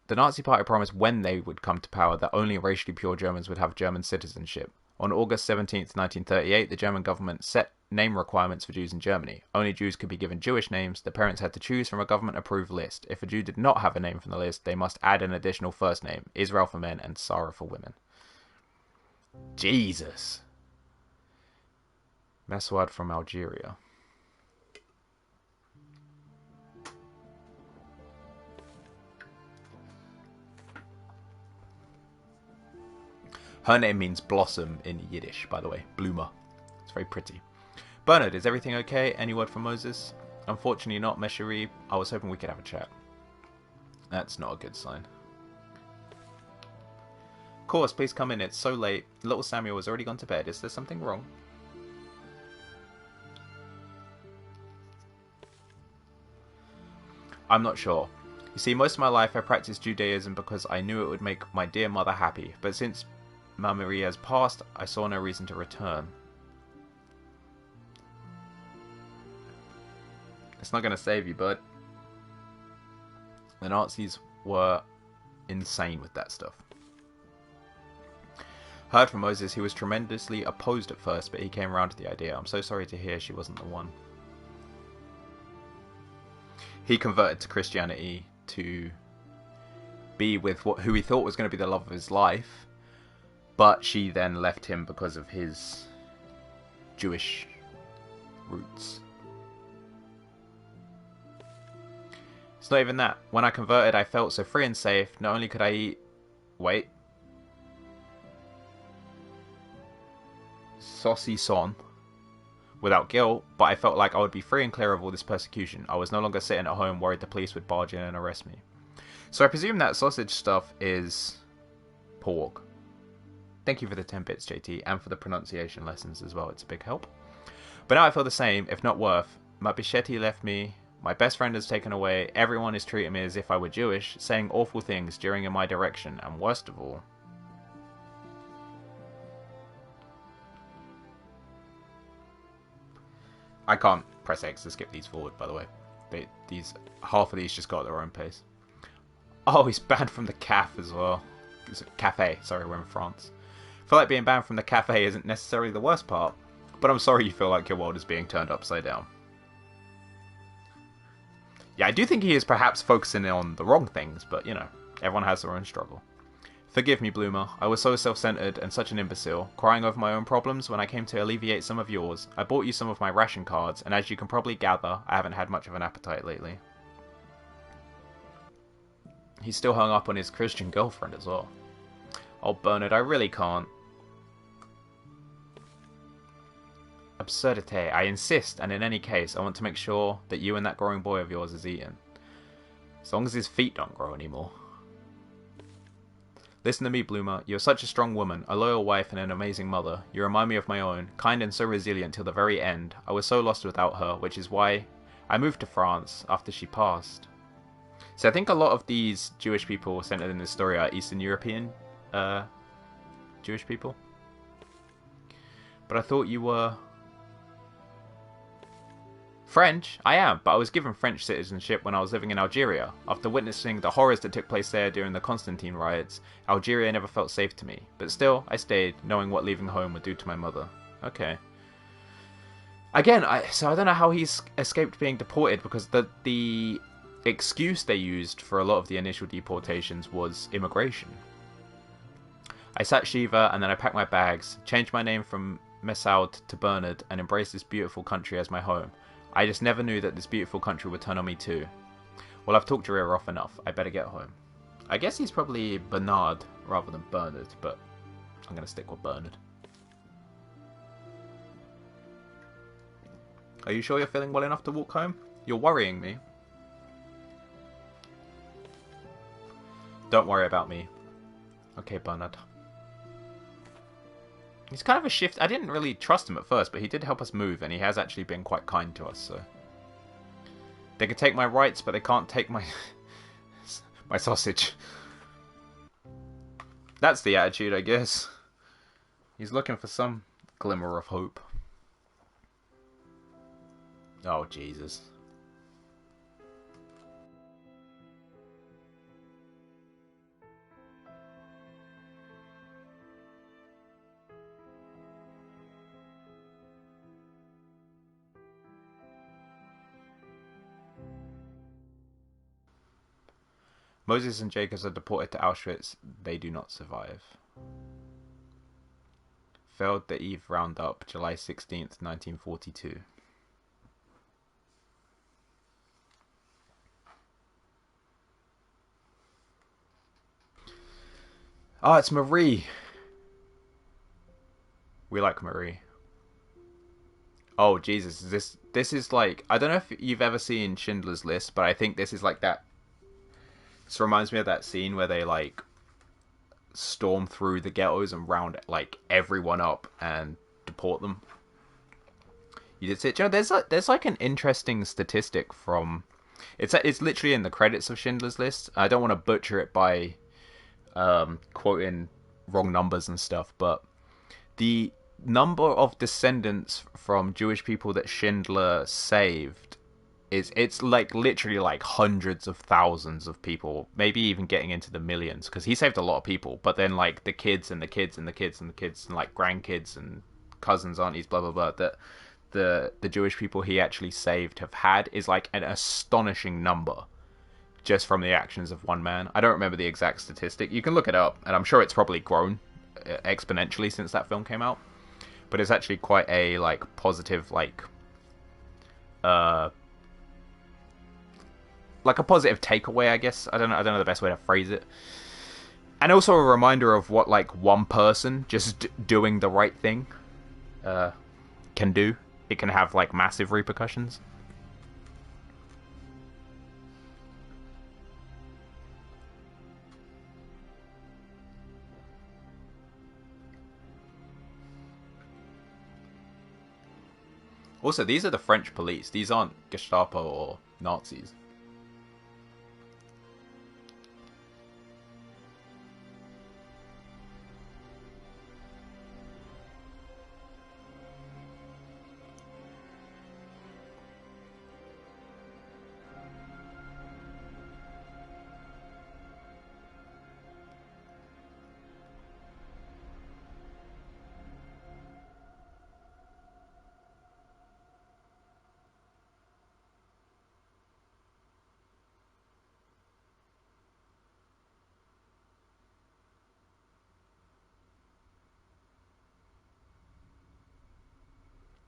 The Nazi Party promised when they would come to power that only racially pure Germans would have German citizenship. On August 17th, 1938, the German government set name requirements for Jews in Germany. Only Jews could be given Jewish names. The parents had to choose from a government-approved list. If a Jew did not have a name from the list, they must add an additional first name, Israel for men and Sarah for women. Jesus. Mesouad from Algeria. Her name means blossom in Yiddish, by the way. Bluma. It's very pretty. Bernard, is everything okay? Any word from Moses? Unfortunately not, Mesheri. I was hoping we could have a chat. That's not a good sign. Of course, please come in. It's so late. Little Samuel has already gone to bed. Is there something wrong? I'm not sure. You see, most of my life I practiced Judaism because I knew it would make my dear mother happy. But since Ma Maria's passed, I saw no reason to return. It's not going to save you, bud. The Nazis were insane with that stuff. Heard from Moses, he was tremendously opposed at first, but he came around to the idea. I'm so sorry to hear she wasn't the one. He converted to Christianity to be with who he thought was going to be the love of his life, but she then left him because of his Jewish roots. It's not even that. When I converted, I felt so free and safe. Not only could I eat... Wait. Saucisson. Without guilt, but I felt like I would be free and clear of all this persecution. I was no longer sitting at home worried the police would barge in and arrest me. So I presume that sausage stuff is pork. Thank you for the 10 bits, JT, and for the pronunciation lessons as well. It's a big help. But now I feel the same, if not worse. My Bichetti left me. My best friend has taken away. Everyone is treating me as if I were Jewish, saying awful things, jeering in my direction, and worst of all... I can't press X to skip these forward, by the way. Half of these just got their own pace. Oh, he's banned from the CAF as well. It's a cafe, sorry, we're in France. I feel like being banned from the cafe isn't necessarily the worst part, but I'm sorry you feel like your world is being turned upside down. Yeah, I do think he is perhaps focusing on the wrong things, but, you know, everyone has their own struggle. Forgive me, Bloomer. I was so self-centered and such an imbecile, crying over my own problems when I came to alleviate some of yours. I bought you some of my ration cards, and as you can probably gather, I haven't had much of an appetite lately. He's still hung up on his Christian girlfriend as well. Oh, Bernard, I really can't. Absurdité. I insist, and in any case, I want to make sure that you and that growing boy of yours is eaten. As long as his feet don't grow anymore. Listen to me, Bloomer. You're such a strong woman, a loyal wife and an amazing mother. You remind me of my own, kind and so resilient till the very end. I was so lost without her, which is why I moved to France after she passed. So I think a lot of these Jewish people centered in this story are Eastern European Jewish people. But I thought you were... French? I am, but I was given French citizenship when I was living in Algeria. After witnessing the horrors that took place there during the Constantine riots, Algeria never felt safe to me. But still, I stayed, knowing what leaving home would do to my mother. Okay. Again, so I don't know how he's escaped being deported, because the excuse they used for a lot of the initial deportations was immigration. I sat Shiva, and then I packed my bags, changed my name from Messaud to Bernard, and embraced this beautiful country as my home. I just never knew that this beautiful country would turn on me too. Well, I've talked your ear off enough. I better get home. I guess he's probably Bernard rather than Bernard, but I'm going to stick with Bernard. Are you sure you're feeling well enough to walk home? You're worrying me. Don't worry about me. Okay, Bernard. He's kind of a shift. I didn't really trust him at first, but he did help us move, and he has actually been quite kind to us, so... They can take my rights, but they can't take my... my sausage. That's the attitude, I guess. He's looking for some glimmer of hope. Oh, Jesus. Moses and Jacobs are deported to Auschwitz. They do not survive. Failed the Eve Roundup, July 16th, 1942. Oh, it's Marie. We like Marie. Oh, Jesus. This is like... I don't know if you've ever seen Schindler's List, but I think this is like that... This reminds me of that scene where they, like, storm through the ghettos and round, like, everyone up and deport them. You did see it. You know, there's like an interesting statistic from... It's literally in the credits of Schindler's List. I don't want to butcher it by quoting wrong numbers and stuff, but the number of descendants from Jewish people that Schindler saved it's like literally like hundreds of thousands of people, maybe even getting into the millions, because he saved a lot of people. But then like the kids and the kids and the kids and the kids and like grandkids and cousins, aunties, blah blah blah, that the Jewish people he actually saved have had is like an astonishing number just from the actions of one man. I don't remember the exact statistic. You can look it up, and I'm sure it's probably grown exponentially since that film came out. But it's actually quite a like positive like a positive takeaway, I guess. I don't know the best way to phrase it. And also a reminder of what like one person just doing the right thing can do. It can have like massive repercussions. Also, these are the French police. These aren't Gestapo or Nazis.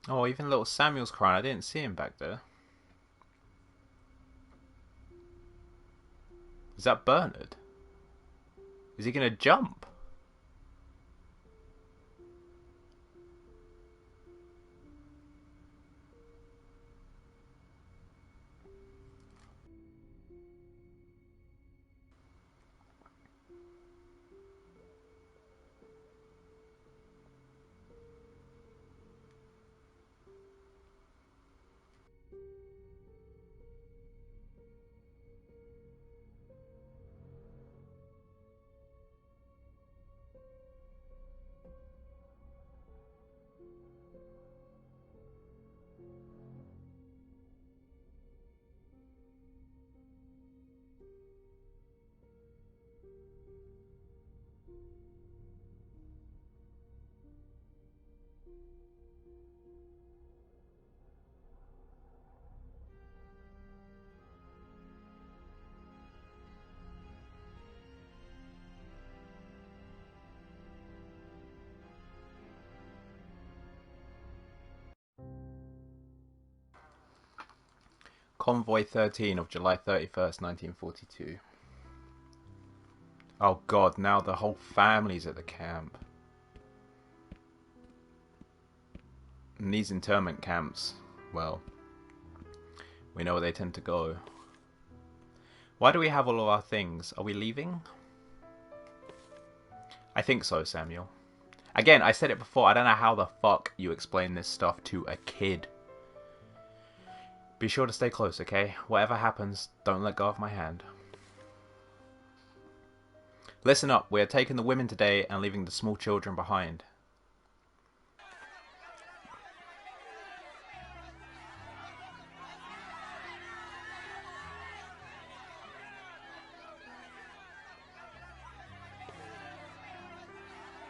Oh, even little Samuel's crying. I didn't see him back there. Is that Bernard? Is he gonna jump? Convoy 13 of July 31st, 1942. Oh god, now the whole family's at the camp. And these internment camps, well, we know where they tend to go. Why do we have all of our things? Are we leaving? I think so, Samuel. Again, I said it before, I don't know how the fuck you explain this stuff to a kid. Be sure to stay close, okay? Whatever happens, don't let go of my hand. Listen up, we are taking the women today and leaving the small children behind.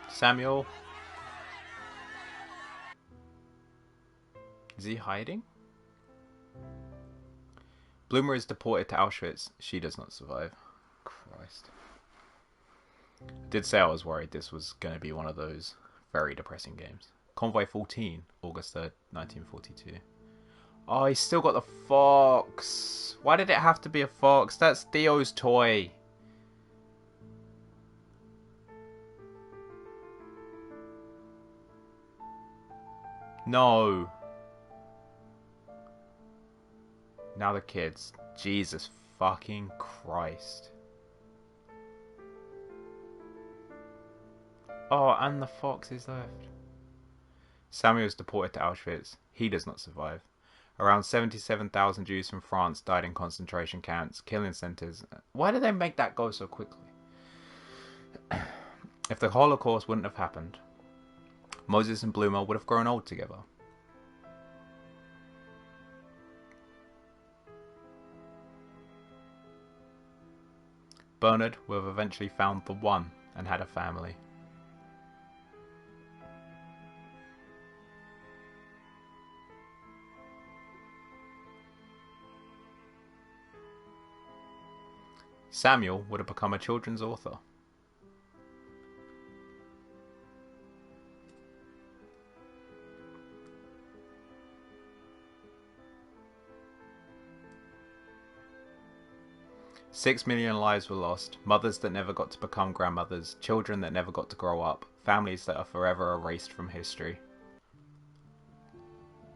Samuel? Is he hiding? Bloomer is deported to Auschwitz. She does not survive. Christ. I did say I was worried this was going to be one of those very depressing games. Convoy 14, August 3rd, 1942. Oh, he's still got the fox. Why did it have to be a fox? That's Theo's toy. No. Now the kids. Jesus fucking Christ. Oh, and the fox is left. Samuel is deported to Auschwitz. He does not survive. Around 77,000 Jews from France died in concentration camps, killing centres. Why did they make that go so quickly? If the Holocaust wouldn't have happened, Moses and Bloomer would have grown old together. Bernard would have eventually found the one and had a family. Samuel would have become a children's author. "6 million lives were lost, mothers that never got to become grandmothers, children that never got to grow up, families that are forever erased from history."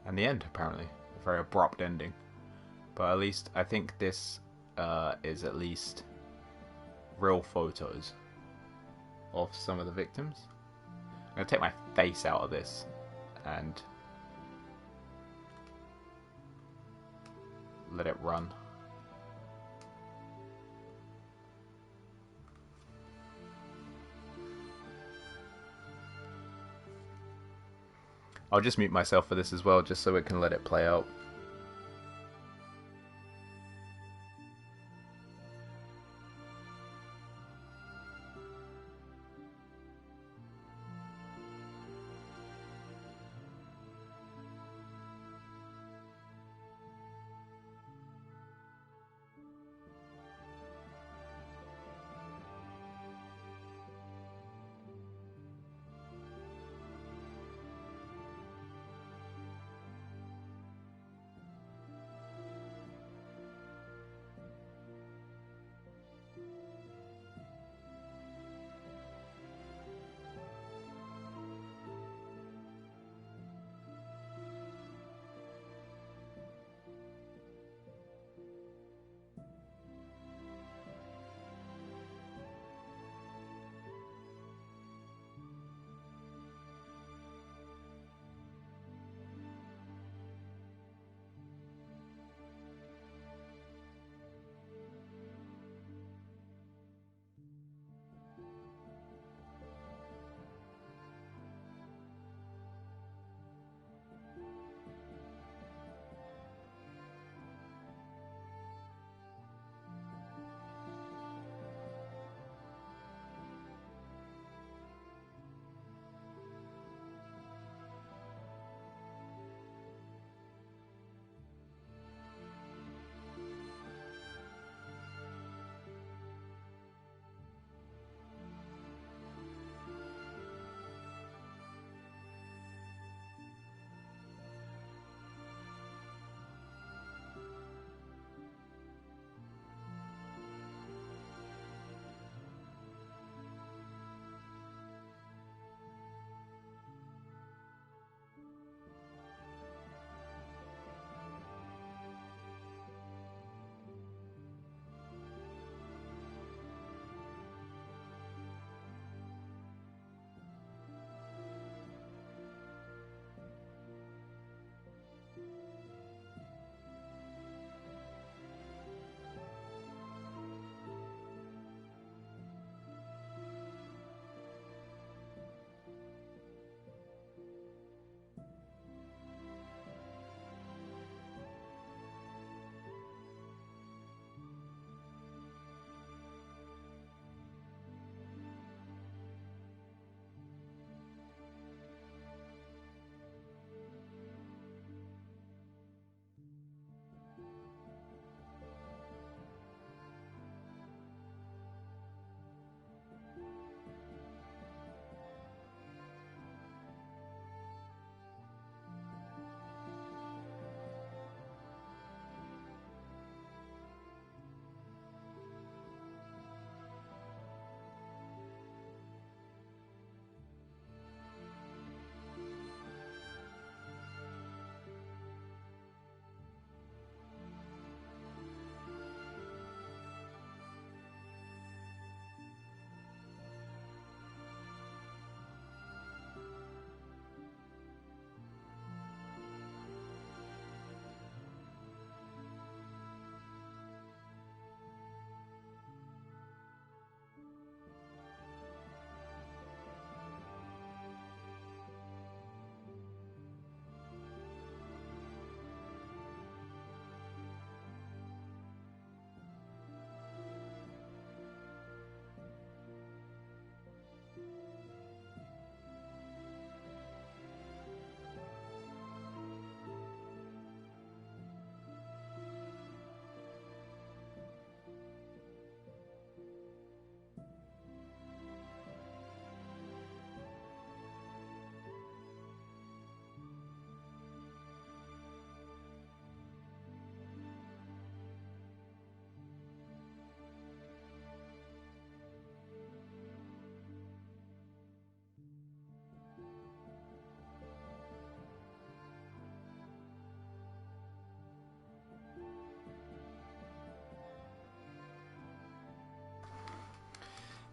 And the end, apparently. A very abrupt ending. But at least, I think this is at least real photos of some of the victims. I'm going to take my face out of this and let it run. I'll just mute myself for this as well, just so it can let it play out.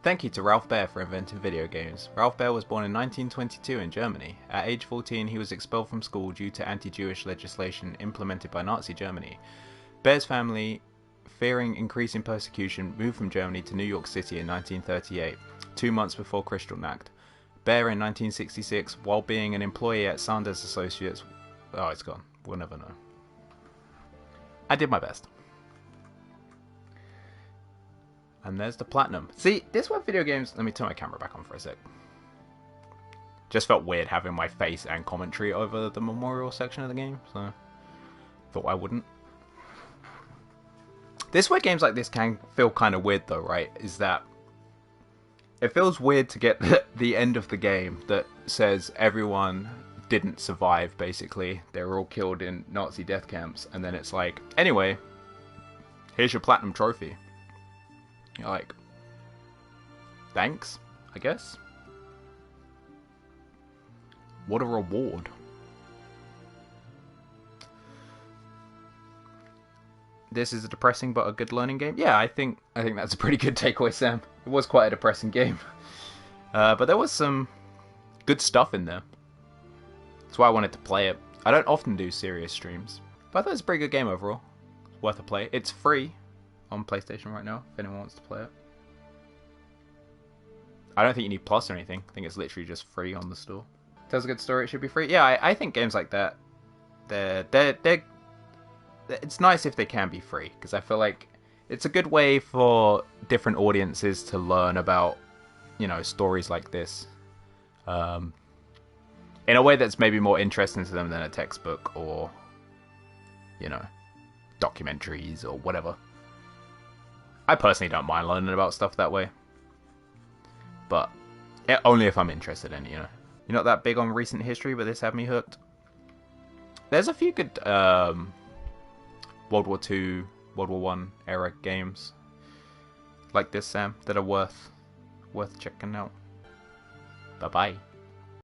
Thank you to Ralph Baer for inventing video games. Ralph Baer was born in 1922 in Germany. At age 14, he was expelled from school due to anti-Jewish legislation implemented by Nazi Germany. Baer's family, fearing increasing persecution, moved from Germany to New York City in 1938, 2 months before Kristallnacht. Baer in 1966, while being an employee at Sanders Associates... Oh, it's gone. We'll never know. I did my best. And there's the platinum. See, this one video games... Let me turn my camera back on for a sec. Just felt weird having my face and commentary over the memorial section of the game, so... Thought I wouldn't. This where games like this can feel kind of weird though, right? Is that... It feels weird to get the end of the game that says everyone didn't survive, basically. They were all killed in Nazi death camps. And then it's like, anyway, here's your platinum trophy. You're like, thanks, I guess. What a reward. This is a depressing but a good learning game. Yeah, I think that's a pretty good takeaway, Sam. It was quite a depressing game. But there was some good stuff in there. That's why I wanted to play it. I don't often do serious streams, but I thought it's a pretty good game overall. It's worth a play. It's free on PlayStation right now, if anyone wants to play it. I don't think you need Plus or anything. I think it's literally just free on the store. Tells a good story, it should be free. Yeah, I think games like that, it's nice if they can be free, because I feel like it's a good way for different audiences to learn about, you know, stories like this. In a way that's maybe more interesting to them than a textbook or, you know, documentaries or whatever. I personally don't mind learning about stuff that way. But only if I'm interested in it, you know. You're not that big on recent history, but this had me hooked. There's a few good World War II, World War One era games like this, Sam, that are worth checking out. Bye-bye.